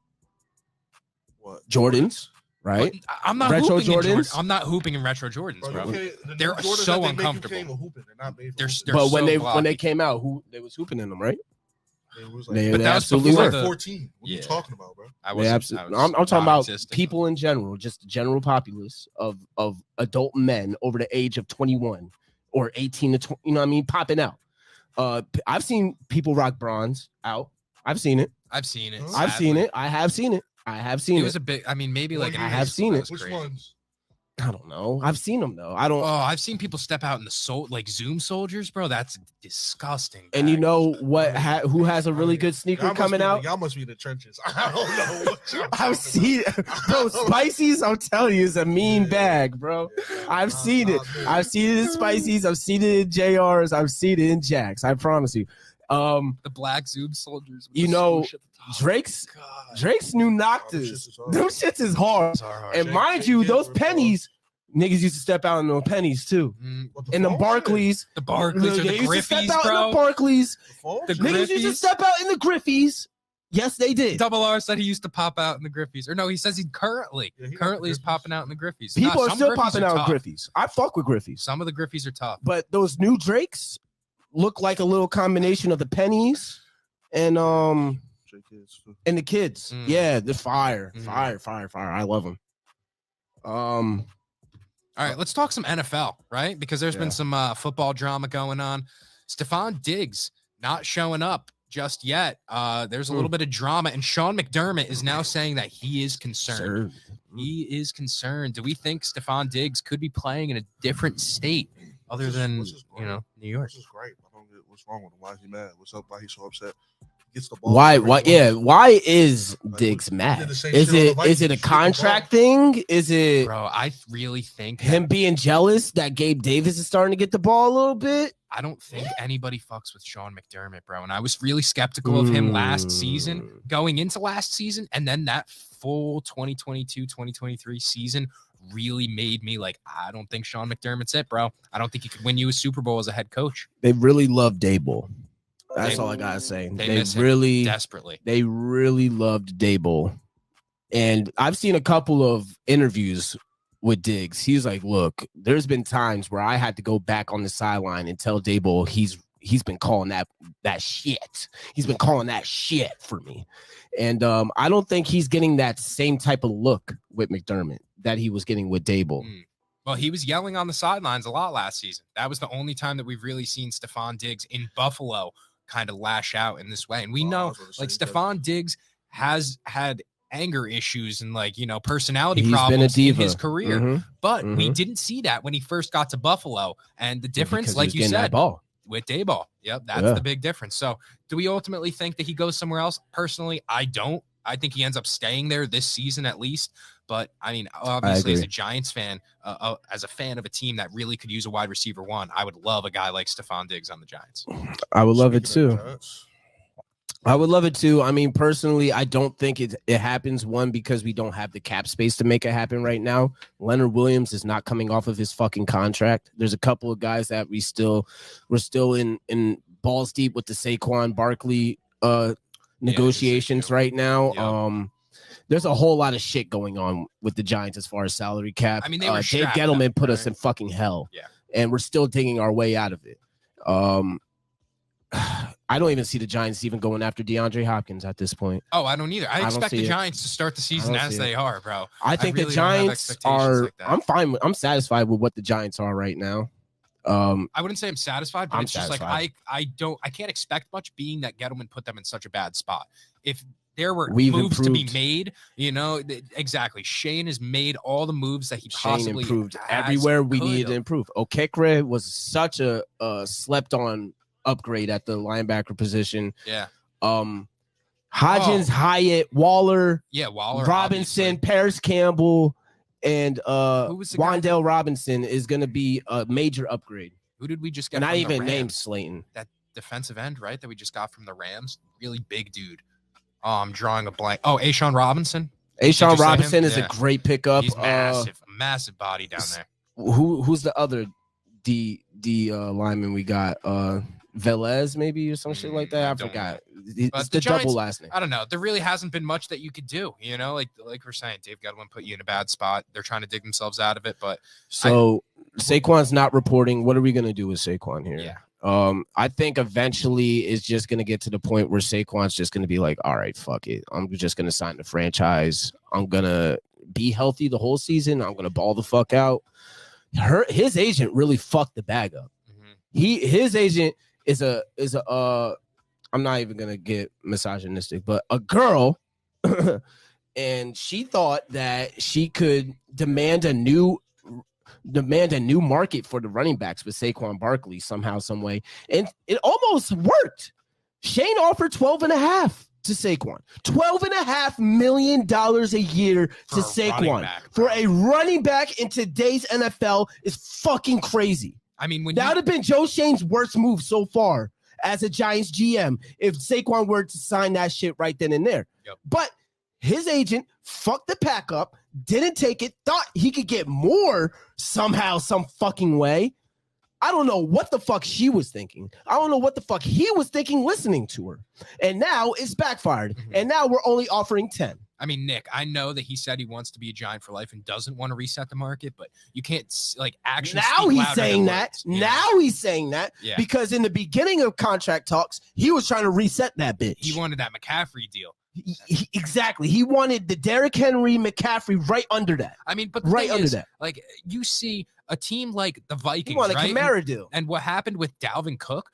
S3: What?
S1: Jordans, right?
S2: I'm not
S1: retro
S2: hooping
S1: Jordans.
S2: I'm not hooping in retro Jordans, bro. They're so uncomfortable.
S3: But
S1: when they came out, they was hooping in them, right?
S3: They
S1: absolutely were.
S3: 14. What are you talking about, bro?
S1: I'm talking about people in general, just the general populace of adult men over the age of 21 or 18 to 20. You know what I mean? Popping out. I've seen people rock bronze out. I've seen it.
S2: I've seen it.
S1: I've seen it. I have seen it. I have seen it.
S2: It was a big. I mean, maybe like
S1: I have seen it.
S3: Which ones?
S1: I don't know. I've seen them though. I don't.
S2: Oh, I've seen people step out in the like Zoom soldiers, bro. That's disgusting.
S1: And you know what? Who has a really good sneaker coming out?
S3: Y'all must be in the trenches. I don't know.
S1: I've seen it, bro. Spicy's, I'm telling you, is a mean bag, bro. I've seen it. I've seen it in Spicy's. I've seen it in JR's. I've seen it in Jack's. I promise you.
S2: The black Zoom soldiers.
S1: You know, Drake's new Noctas. Those shits is hard. And mind you, those pennies, niggas used to step out in those pennies too. And the Barclays.
S2: The Barclays or the Griffies, bro.
S1: In the Barclays.
S2: The
S1: niggas used to step out in the Griffies. Yes, they did.
S2: Double R said he used to pop out in the Griffies. Or no, he says he currently is popping out in the Griffies.
S1: People are still popping out in Griffies. I fuck with Griffies.
S2: Some of the Griffies are tough.
S1: But those new Drakes look like a little combination of the pennies and the kids. Yeah, the fire. I love them. All
S2: right, let's talk some NFL, right? Because there's been some football drama going on. Stephon Diggs not showing up just yet. There's a little bit of drama, and Sean McDermott is now saying that he is concerned. He is concerned. Do we think Stephon Diggs could be playing in a different state other than New York?
S3: This is great. I don't get what's wrong with him. Why is he mad? What's up? Why he's so upset? Gets the ball.
S1: Why? Yeah. Why is Diggs mad? Is it a contract thing? Is it?
S2: Bro, I really think
S1: him being jealous that Gabe Davis is starting to get the ball a little bit.
S2: I don't think anybody fucks with Sean McDermott, bro. And I was really skeptical of him last season, going into last season, and then that full 2022-2023 season really made me like, I don't think Sean McDermott's it, bro. I don't think he could win you a Super Bowl as a head coach.
S1: They really love Daboll. That's all I gotta say.
S2: They really desperately.
S1: They really loved Daboll, and I've seen a couple of interviews with Diggs. He's like, "Look, there's been times where I had to go back on the sideline and tell Daboll he's been calling that shit. He's been calling that shit for me, and I don't think he's getting that same type of look with McDermott that he was getting with Daboll."
S2: Well, he was yelling on the sidelines a lot last season. That was the only time that we've really seen Stephon Diggs in Buffalo kind of lash out in this way. And we know like Stephon Diggs has had anger issues and personality problems in his career. But we didn't see that when he first got to Buffalo. And the difference, like you said, with Daboll. Yep, that's the big difference. So do we ultimately think that he goes somewhere else? Personally, I don't. I think he ends up staying there this season at least. But, I mean, obviously, as a Giants fan, as a fan of a team that really could use a wide receiver one, I would love a guy like Stephon Diggs on the Giants.
S1: I would love it, too. I would love it, too. I mean, personally, I don't think it happens, one, because we don't have the cap space to make it happen right now. Leonard Williams is not coming off of his fucking contract. There's a couple of guys that we're still in balls deep with the Saquon Barkley negotiations right now.
S2: Yeah.
S1: There's a whole lot of shit going on with the Giants as far as salary cap.
S2: I mean, they were
S1: Dave Gettleman put us in fucking hell, and we're still digging our way out of it. I don't even see the Giants even going after DeAndre Hopkins at this point.
S2: Oh, I don't either. I expect the Giants to start the season as they are, bro.
S1: I think the Giants are. Like I'm fine. I'm satisfied with what the Giants are right now.
S2: I wouldn't say I'm satisfied, but it's just like I can't expect much, being that Gettleman put them in such a bad spot. If there were moves to be made, exactly. Shane has made all the moves that he possibly
S1: improved everywhere we needed to improve. Okekre was such a slept on upgrade at the linebacker position.
S2: Yeah.
S1: Hodgins, Hyatt, Waller, Robinson,
S2: obviously.
S1: Paris Campbell, and Wan'Dale Robinson is going to be a major upgrade.
S2: Who did we just get?
S1: And
S2: from
S1: I even
S2: the Rams?
S1: named Slayton.
S2: That defensive end, right? That we just got from the Rams. Really big dude. Oh, I'm drawing a blank. Oh, A'Shawn Robinson.
S1: A'Shawn Robinson is a great pickup.
S2: He's massive body down there.
S1: Who's the other D lineman we got? Velez maybe or some shit like that. I forgot. It's the Giants, double last name.
S2: I don't know. There really hasn't been much that you could do. Like we're saying, Dave Gettleman put you in a bad spot. They're trying to dig themselves out of it. But
S1: Saquon's not reporting. What are we gonna do with Saquon here?
S2: Yeah.
S1: I think eventually it's just gonna get to the point where Saquon's just gonna be like, all right, fuck it. I'm just gonna sign the franchise. I'm gonna be healthy the whole season. I'm gonna ball the fuck out. His agent really fucked the bag up. His agent is a I'm not even gonna get misogynistic, but a girl, and she thought that she could demand a new market for the running backs with Saquon Barkley somehow, some way, and it almost worked. Shane offered 12.5 to Saquon, $12.5 million a year to Saquon for a running back in today's NFL is fucking crazy.
S2: I mean,
S1: that would have been Joe Shane's worst move so far as a Giants GM if Saquon were to sign that shit right then and there.
S2: Yep.
S1: But his agent fucked the pack up, didn't take it, thought he could get more somehow, some fucking way. I don't know what the fuck she was thinking. I don't know what the fuck he was thinking listening to her. And now it's backfired. Mm-hmm. And now we're only offering 10.
S2: I mean, Nick, I know that he said he wants to be a Giant for life and doesn't want to reset the market, but you can't actually.
S1: Now he's saying that. Now he's saying that because in the beginning of contract talks, he was trying to reset that bitch.
S2: He wanted that McCaffrey deal.
S1: Exactly. He wanted the Derrick Henry, McCaffrey right under that.
S2: I mean, but right under that. Like, you see a team like the Vikings,
S1: right? Kamara deal.
S2: And what happened with Dalvin Cook?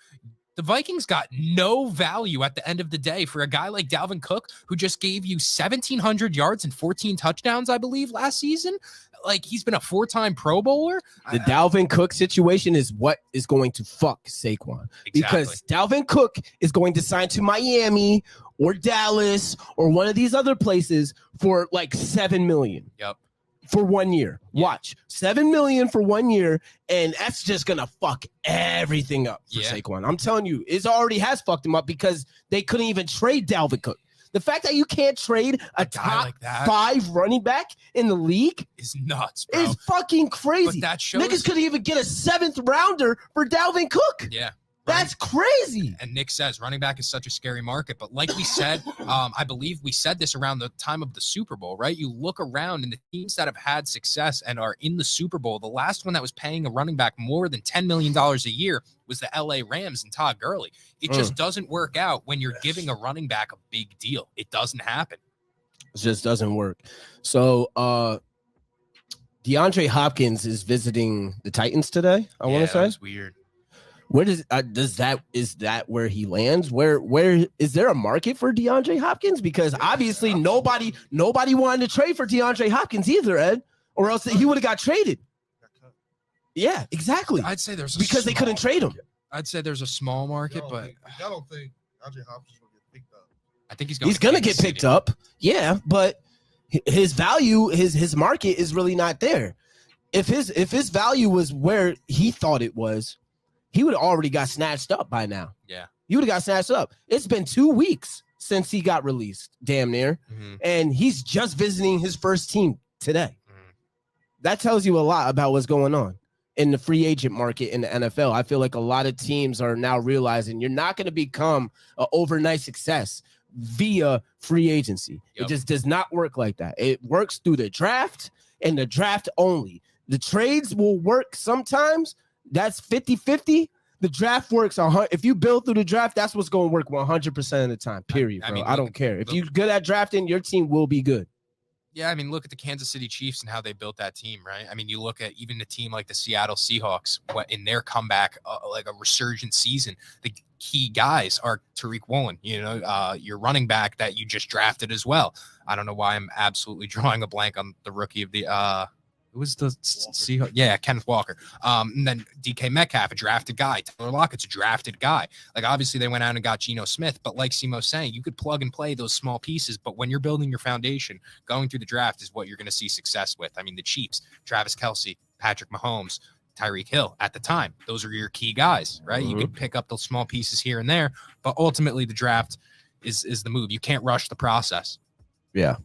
S2: The Vikings got no value at the end of the day for a guy like Dalvin Cook, who just gave you 1,700 yards and 14 touchdowns, I believe, last season. Like, he's been a 4-time Pro Bowler.
S1: The Dalvin Cook situation is what is going to fuck Saquon. Exactly. Because Dalvin Cook is going to sign to Miami or Dallas or one of these other places for like $7 million.
S2: Yep.
S1: For 1 year. Watch. $7 million for 1 year, and that's just gonna fuck everything up for Saquon. I'm telling you, it already has fucked him up because they couldn't even trade Dalvin Cook. The fact that you can't trade a top like 5 running back in the league
S2: is nuts, bro.
S1: Is fucking crazy.
S2: But that shows
S1: niggas couldn't even get a 7th rounder for Dalvin Cook.
S2: Yeah.
S1: That's crazy.
S2: And Nick says running back is such a scary market. But like we said, I believe we said this around the time of the Super Bowl, right? You look around and the teams that have had success and are in the Super Bowl, the last one that was paying a running back more than $10 million a year was the LA Rams and Todd Gurley. It just doesn't work out when you're giving a running back a big deal. It doesn't happen.
S1: It just doesn't work. So DeAndre Hopkins is visiting the Titans today, I want to say.
S2: That's weird.
S1: Where is that where he lands? Where is there a market for DeAndre Hopkins? Because obviously nobody wanted to trade for DeAndre Hopkins either, Ed, or else he would have got traded. Yeah, exactly.
S2: I'd say there's
S1: because they couldn't trade him.
S2: I'd say there's a small market, but
S3: I don't think DeAndre Hopkins will get picked up.
S2: I think he's
S1: going to get picked up. Yeah, but his value, his market is really not there. If his value was where he thought it was, he would have already got snatched up by now.
S2: Yeah.
S1: He would have got snatched up. It's been 2 weeks since he got released, damn near. Mm-hmm. And he's just visiting his first team today. Mm-hmm. That tells you a lot about what's going on in the free agent market in the NFL. I feel like a lot of teams are now realizing you're not going to become an overnight success via free agency. Yep. It just does not work like that. It works through the draft and the draft only. The trades will work sometimes. That's 50-50. The draft works. If you build through the draft, that's what's going to work 100% of the time, period, bro. I don't care. If you're good at drafting, your team will be good.
S2: Yeah, I mean, look at the Kansas City Chiefs and how they built that team, right? I mean, you look at even a team like the Seattle Seahawks in their comeback, like a resurgent season, the key guys are Tariq Woolen, your running back that you just drafted as well. I don't know why I'm absolutely drawing a blank on the rookie of the it was the Seahawks. Yeah, Kenneth Walker. And then DK Metcalf, a drafted guy. Tyler Lockett's a drafted guy. Like, obviously, they went out and got Geno Smith. But like Simo's saying, you could plug and play those small pieces. But when you're building your foundation, going through the draft is what you're going to see success with. I mean, the Chiefs, Travis Kelce, Patrick Mahomes, Tyreek Hill at the time. Those are your key guys, right? Mm-hmm. You could pick up those small pieces here and there. But ultimately, the draft is the move. You can't rush the process.
S1: Yeah,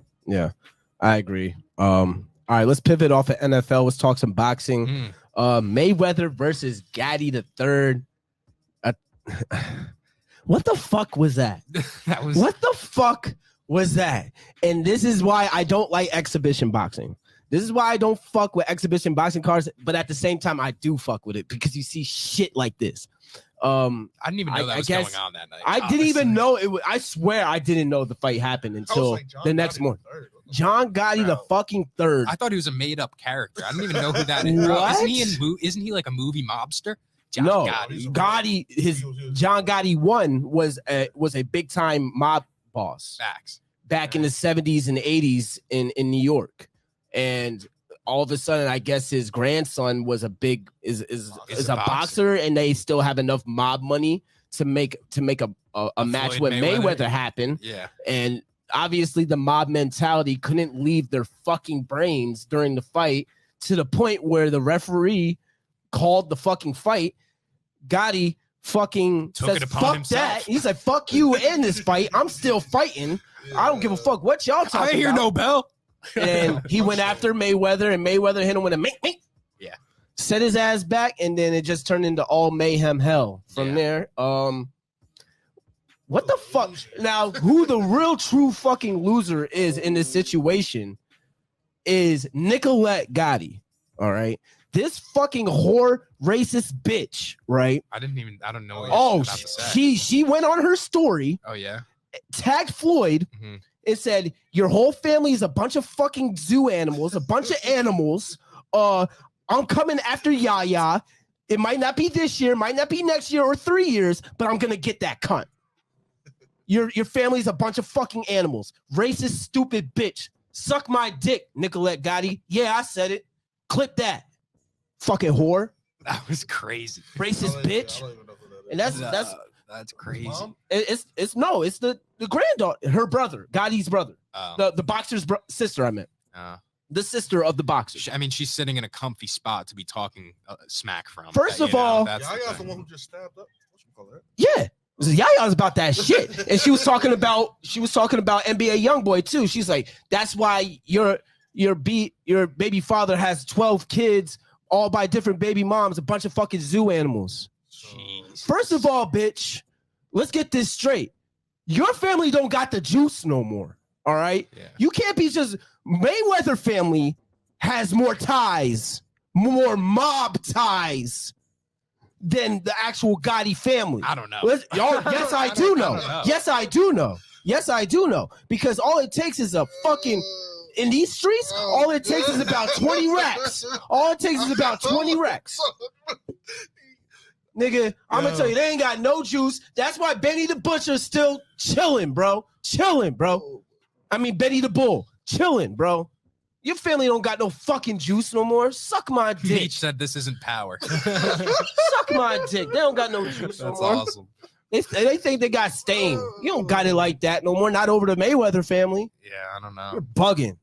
S1: I agree. All right, let's pivot off of NFL. Let's talk some boxing. Mayweather versus Gaddy III. What the fuck was that? What the fuck was that? And this is why I don't like exhibition boxing. This is why I don't fuck with exhibition boxing cards, but at the same time, I do fuck with it because you see shit like this.
S2: I didn't even know that was going on that night.
S1: I didn't even know it. I swear I didn't know the fight happened until the next morning. John Gotti the fucking third.
S2: I thought he was a made up character. I don't even know who that is. Bro. Isn't he like a movie mobster?
S1: John Gotti. John Gotti 1 was a big time mob boss.
S2: Facts.
S1: Back in the 70s and 80s in New York. And all of a sudden, I guess his grandson was a boxer, and they still have enough mob money to make a match with Mayweather happen.
S2: Yeah.
S1: And obviously the mob mentality couldn't leave their fucking brains during the fight, to the point where the referee called the fucking fight. Gotti fucking says, fuck himself. That. He's like, fuck you in this fight. I'm still fighting. I don't give a fuck what y'all talking about.
S2: I hear no bell.
S1: And he went after Mayweather, and Mayweather hit him with a mink.
S2: Yeah.
S1: Set his ass back, and then it just turned into all mayhem hell from there. What the fuck? Now, who the real true fucking loser is in this situation is Nicolette Gotti. All right. This fucking whore racist bitch, right?
S2: I don't know what
S1: she went on her story.
S2: Oh, yeah.
S1: Tagged Floyd. Mm-hmm. It said, your whole family is a bunch of fucking zoo animals, a bunch of animals. I'm coming after Yaya. It might not be this year, might not be next year or 3 years, but I'm going to get that cunt. Your family's a bunch of fucking animals. Racist, stupid bitch. Suck my dick, Nicolette Gotti. Yeah, I said it. Clip that. Fucking whore.
S2: That was crazy.
S1: Racist bitch. And
S2: that's crazy.
S1: It's the granddaughter, her brother, Gotti's brother. The boxer's sister, I meant. The sister of the boxer.
S2: I mean, she's sitting in a comfy spot to be talking smack from.
S1: First of all,
S3: Yaya's the one who just stabbed up. What you call that?
S1: Yeah. Yaya's about that shit. And she was talking about NBA Youngboy too. She's like, that's why your baby father has 12 kids, all by different baby moms, a bunch of fucking zoo animals.
S2: Jeez.
S1: First of all, bitch, let's get this straight. Your family don't got the juice no more. All right?
S2: Yeah.
S1: You can't be just Mayweather family has more ties, more mob ties than the actual Gotti family.
S2: I don't know.
S1: Yes, I do know. Yes, I do know. Yes, I do know. Because all it takes is a fucking, in these streets, all it takes is about 20 racks. All it takes is about 20 racks. Nigga, I'm going to tell you, they ain't got no juice. That's why Benny the Butcher's still chilling, bro. Chilling, bro. I mean, Benny the Bull. Chilling, bro. Your family don't got no fucking juice no more. Suck my dick.
S2: Meech said this isn't power.
S1: Suck my dick. They don't got no juice no more.
S2: That's awesome.
S1: They think they got Stain. You don't got it like that no more. Not over the Mayweather family.
S2: Yeah, I don't know.
S1: You're bugging.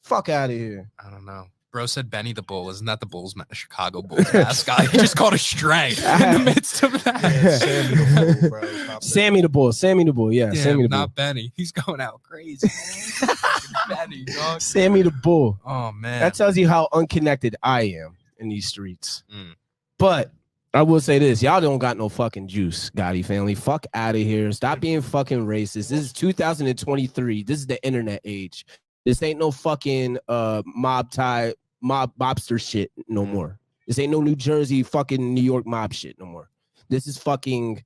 S1: Fuck out of here.
S2: I don't know. Bro said Benny the Bull. Isn't that the Bulls, Chicago Bulls mascot? He just called a strike in the midst of that.
S3: Yeah,
S1: Sammy the Bull. Sammy the Bull. Yeah, Sammy the Bull.
S2: Not Benny. He's going out crazy. Benny, dog.
S1: Sammy the Bull.
S2: Oh, man.
S1: That tells you how unconnected I am in these streets.
S2: Mm.
S1: But I will say this. Y'all don't got no fucking juice, Gotti family. Fuck out of here. Stop being fucking racist. This is 2023. This is the internet age. This ain't no fucking mobster shit no more. This ain't no New Jersey fucking New York mob shit no more. This is fucking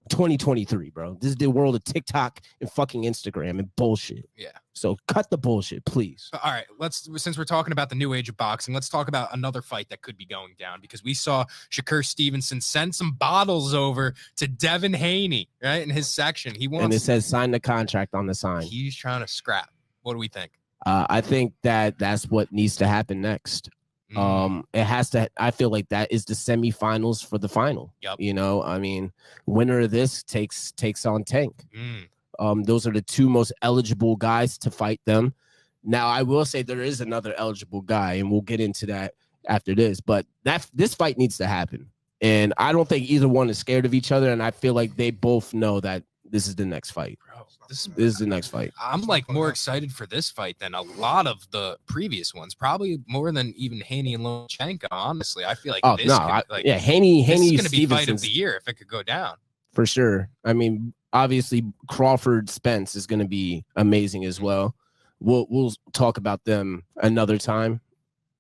S1: 2023, bro. This is the world of TikTok and fucking Instagram and bullshit.
S2: Yeah.
S1: So cut the bullshit, please.
S2: All right, since we're talking about the new age of boxing, let's talk about another fight that could be going down, because we saw Shakur Stevenson send some bottles over to Devin Haney, right, in his section.
S1: And it says sign the contract on the sign.
S2: He's trying to scrap. What do we think?
S1: I think that's what needs to happen next. It has to. I feel like that is the semifinals for the final.
S2: Yep.
S1: You know, I mean, winner of this takes on Tank. Those are the two most eligible guys to fight them. Now, I will say there is another eligible guy, and we'll get into that after this. But this fight needs to happen, and I don't think either one is scared of each other. And I feel like they both know that this is the next fight. This is the next fight.
S2: I'm like more excited for this fight than a lot of the previous ones. Probably more than even Haney and Lomachenko. Honestly, I feel like
S1: Haney.
S2: This is going to be fight of the year if it could go down
S1: for sure. I mean, obviously Crawford Spence is going to be amazing as well. We'll talk about them another time,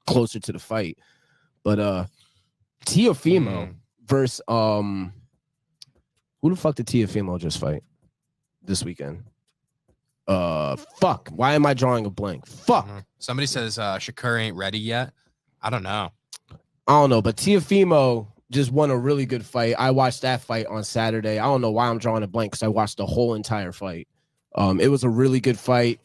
S1: closer to the fight. But Teofimo versus who the fuck did Teofimo just fight this weekend? Fuck. Why am I drawing a blank? Fuck.
S2: Somebody says Shakur ain't ready yet. I don't know.
S1: But Teofimo just won a really good fight. I watched that fight on Saturday. I don't know why I'm drawing a blank because I watched the whole entire fight. It was a really good fight.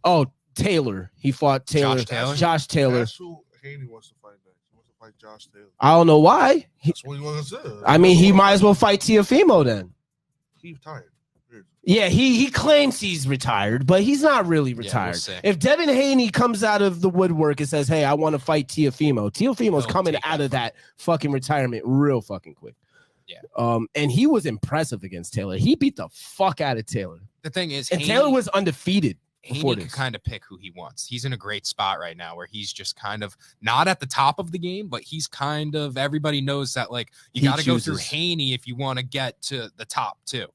S1: Oh, Taylor. He fought Taylor. Josh Taylor.
S3: That's who Haney wants to fight next. He wants to fight Josh Taylor.
S1: I don't know why.
S3: That's what he wants to say.
S1: I mean, he might as well fight Teofimo then.
S3: He's tired.
S1: Yeah, he claims he's retired, but he's not really retired.
S2: We'll
S1: if Devin Haney comes out of the woodwork and says, hey, I want to fight Teofimo's coming out of that fucking retirement real fucking quick.
S2: Yeah.
S1: And he was impressive against Taylor. He beat the fuck out of Taylor.
S2: The thing is,
S1: and Taylor was undefeated.
S2: Haney can kind of pick who he wants. He's in a great spot right now where he's just kind of not at the top of the game, but he's kind of, everybody knows that like you got to go through Haney if you want to get to the top too.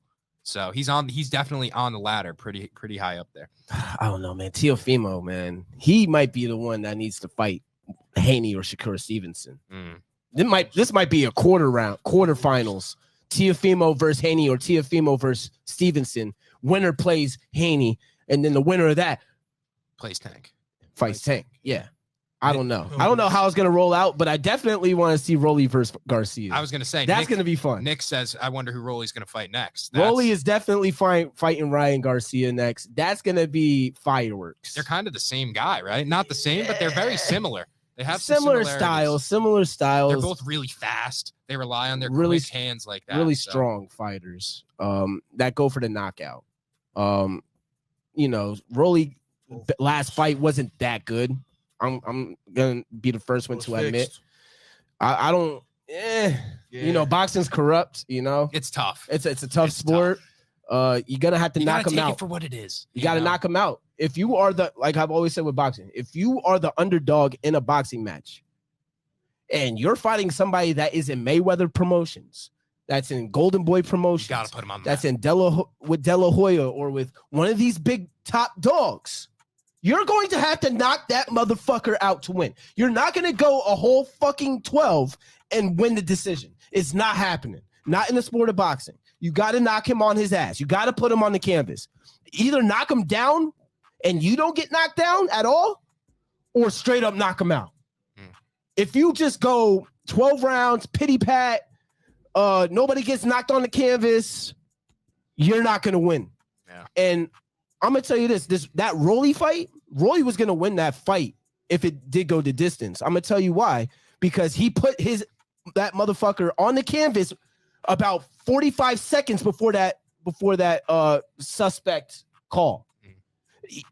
S2: So he's definitely on the ladder, pretty high up there.
S1: I don't know, man. Teofimo, man, he might be the one that needs to fight Haney or Shakur Stevenson. This might be a quarterfinals. Teofimo versus Haney or Teofimo versus Stevenson. Winner plays Haney, and then the winner of that
S2: plays Tank.
S1: Fights Tank. Yeah. I don't know. I don't know how it's going to roll out, but I definitely want to see Rolly versus Garcia.
S2: I was going to say
S1: that's going to be fun.
S2: Nick says, I wonder who Rolly's going to fight next.
S1: Rolly is definitely fighting Ryan Garcia next. That's going to be fireworks.
S2: They're kind of the same guy, right? Not the same, but they're very similar. They have
S1: similar styles. They're
S2: both really fast. They rely on their quick hands like that.
S1: Really strong fighters that go for the knockout. Rolly last fight wasn't that good. I'm gonna be the first one to admit. I don't. Boxing's corrupt.
S2: It's tough.
S1: It's a tough sport. Tough. You're gonna have to knock him out
S2: for what it is.
S1: You got to knock him out. If you are like I've always said with boxing, if you are the underdog in a boxing match, and you're fighting somebody that is in Mayweather Promotions, that's in Golden Boy Promotions,
S2: you gotta put him on.
S1: That's in De La Hoya or with one of these big top dogs. You're going to have to knock that motherfucker out to win. You're not going to go a whole fucking 12 and win the decision. It's not happening. Not in the sport of boxing. You got to knock him on his ass. You got to put him on the canvas. Either knock him down and you don't get knocked down at all, or straight up knock him out. If you just go 12 rounds, pity pat, nobody gets knocked on the canvas, you're not going to win.
S2: Yeah.
S1: And I'm gonna tell you that Rolly fight, Rolly was gonna win that fight if it did go the distance. I'm gonna tell you why. Because he put that motherfucker on the canvas about 45 seconds before that suspect call.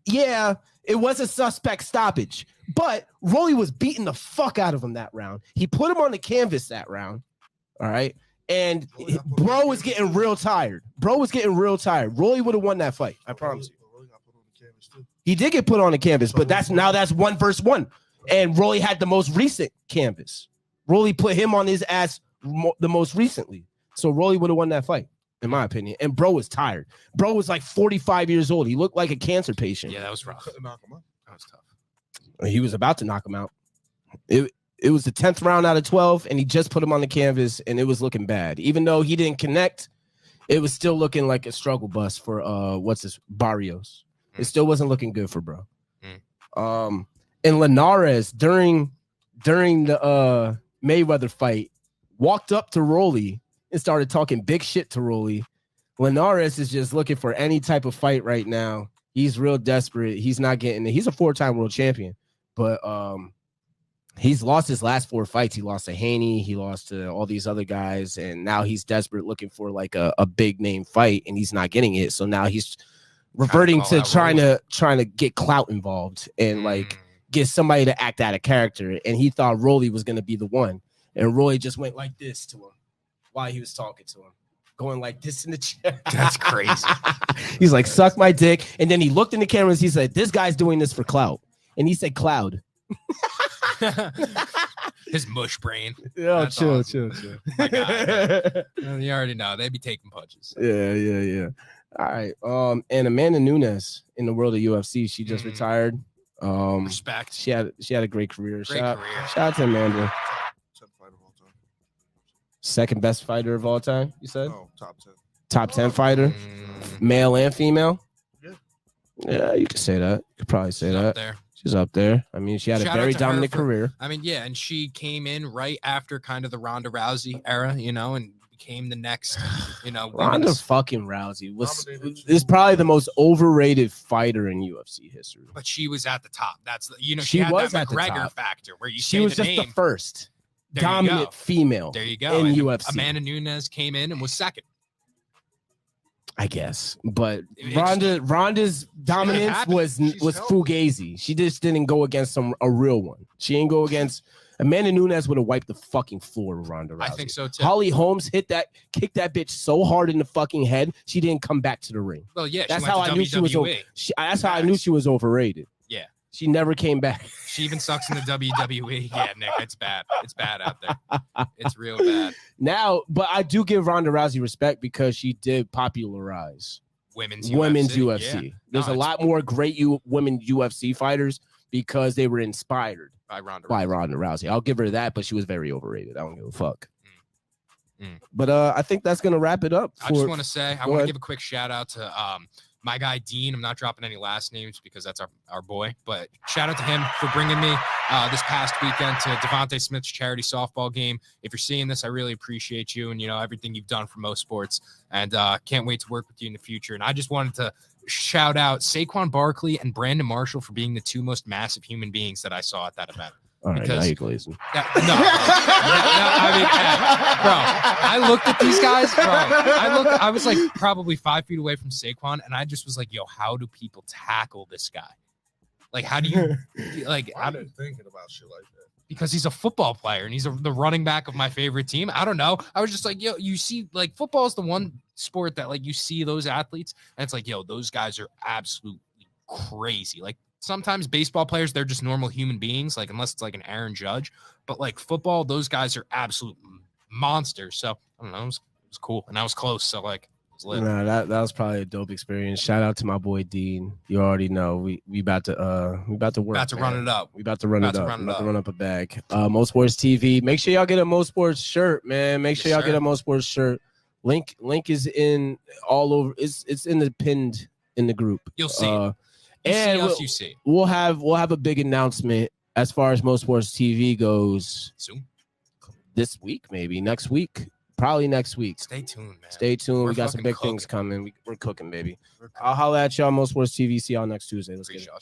S1: Yeah, it was a suspect stoppage, but Rolly was beating the fuck out of him that round. He put him on the canvas that round. All right. And bro was getting real tired. Rolly would have won that fight. I promise you. He did get put on the canvas, but that's 1 versus 1. And Rolly had the most recent canvas. Rolly put him on his ass the most recently. So Rolly would have won that fight, in my opinion. And bro was tired. Bro was like 45 years old. He looked like a cancer patient.
S2: Yeah, that was rough.
S3: That
S2: was tough.
S1: He was about to knock him out. It was the 10th round out of 12, and he just put him on the canvas, and it was looking bad. Even though he didn't connect, it was still looking like a struggle bus for Barrios. It still wasn't looking good for bro. And Linares during the Mayweather fight walked up to Rolly and started talking big shit to Rolly. Linares is just looking for any type of fight right now. He's real desperate. He's not getting it. He's a 4-time world champion, but he's lost his last 4 fights. He lost to Haney. He lost to all these other guys, and now he's desperate, looking for like a big name fight, and he's not getting it. So now he's reverting to trying to get clout involved and like get somebody to act out of character. And he thought Rolly was going to be the one, and Rolly just went like this to him while he was talking to him, going like this in the chair.
S2: That's crazy.
S1: He's like, suck my dick. And then he looked in the cameras. He said, this guy's doing this for clout. And he said cloud.
S2: His mush brain.
S1: Oh, chill.
S2: My God, you already know they be taking punches.
S1: Yeah. All right. And Amanda Nunes in the world of UFC, she just retired.
S2: Respect.
S1: She had a great career. Shout out to Amanda. Second best fighter of all time, you said?
S3: No, top 10.
S1: Top 10 fighter, male and female. Yeah, you could say that. You could probably say that.
S2: There.
S1: She's up there. I mean, she had
S2: Shout
S1: a
S2: out
S1: very
S2: to her
S1: dominant
S2: for-
S1: career.
S2: I mean, yeah, and she came in right after kind of the Ronda Rousey era, you know, and became the next, you know,
S1: Ronda
S2: women's.
S1: fucking Rousey
S3: Dominated
S1: is probably the
S3: two
S1: most overrated fighter in UFC history.
S2: But she was at the top. That's, you know,
S1: She
S2: she had
S1: was
S2: that
S1: at the
S2: McGregor
S1: top.
S2: factor where you
S1: She
S2: say
S1: was
S2: the
S1: just
S2: name.
S1: the first
S2: There you
S1: dominant
S2: go.
S1: female
S2: There you go.
S1: in
S2: And
S1: UFC.
S2: Amanda Nunes came in and was second.
S1: I guess, but
S2: It's-
S1: Ronda's dominance
S2: happened.
S1: was
S3: She's healthy.
S1: fugazi. She just didn't go against a real one. She didn't go against Amanda Nunes. Would have wiped the fucking floor with Ronda Rousey.
S2: I think so too.
S1: Holly Holmes kicked that bitch so hard in the fucking head she didn't come back to the ring.
S2: Well, yeah,
S1: That's
S2: she
S1: how
S2: went
S1: I
S2: to
S1: knew she was.
S2: WWE.
S1: That's how I knew she was overrated.
S2: Yeah.
S1: She never came back.
S2: She even sucks in the WWE. Yeah, Nick, it's bad. It's bad out there. It's real bad.
S1: Now, but I do give Ronda Rousey respect because she did popularize
S2: Women's
S1: UFC.
S2: Yeah.
S1: There's a lot more great women UFC fighters because they were inspired
S2: by Ronda
S1: Rousey. I'll give her that, but she was very overrated. I don't give a fuck.
S2: Mm.
S1: But I think that's gonna wrap it up.
S2: I just want to say, I want to
S1: ahead.
S2: give a quick shout out to my guy Dean. I'm not dropping any last names because that's our boy, but shout out to him for bringing me this past weekend to Devontae Smith's charity softball game. If you're seeing this, I really appreciate you and, you know, everything you've done for Most Sports, and can't wait to work with you in the future. And I just wanted to shout out Saquon Barkley and Brandon Marshall for being the two most massive human beings that I saw at that event.
S1: All right,
S2: because-
S1: now you're glazing.
S2: I mean, bro, I looked at these guys, bro. I was like probably 5 feet away from Saquon, and I just was like, yo, how do people tackle this guy? Like, how do you, like,
S3: Why are you thinking about shit like that?
S2: because he's a football player and he's the running back of my favorite team. I don't know. I was just like, yo, you see, like, football is the one sport that, like, you see those athletes, and it's like, yo, those guys are absolutely crazy. Like, sometimes baseball players, they're just normal human beings, like, unless it's like an Aaron Judge. But like football, those guys are absolute monsters. So I don't know, it was cool, and I was close. So like, it was lit.
S1: No, that was probably a dope experience. Shout out to my boy Dean. You already know we about to work.
S2: About to run it up.
S1: We about to run
S2: About
S1: it
S2: to
S1: up.
S2: run it
S1: About to
S2: up.
S1: run up a bag. Most Sports TV. Make sure y'all get a Most Sports shirt, man. Make sure
S2: Yes,
S1: y'all get
S2: sir.
S1: a Most Sports shirt. Link is in all over. It's in the pinned in the group.
S2: You'll see it.
S1: And
S2: You see.
S1: we'll have a big announcement as far as Most Sports TV goes
S2: Soon.
S1: this week, maybe next week, probably next week.
S2: Stay tuned, man.
S1: Stay tuned.
S2: We're
S1: We got some
S2: fucking
S1: big things
S2: cooking.
S1: coming. We're cooking, baby. I'll holla at y'all. Most Sports TV. See y'all next Tuesday. Let's get it.
S2: Appreciate y'all.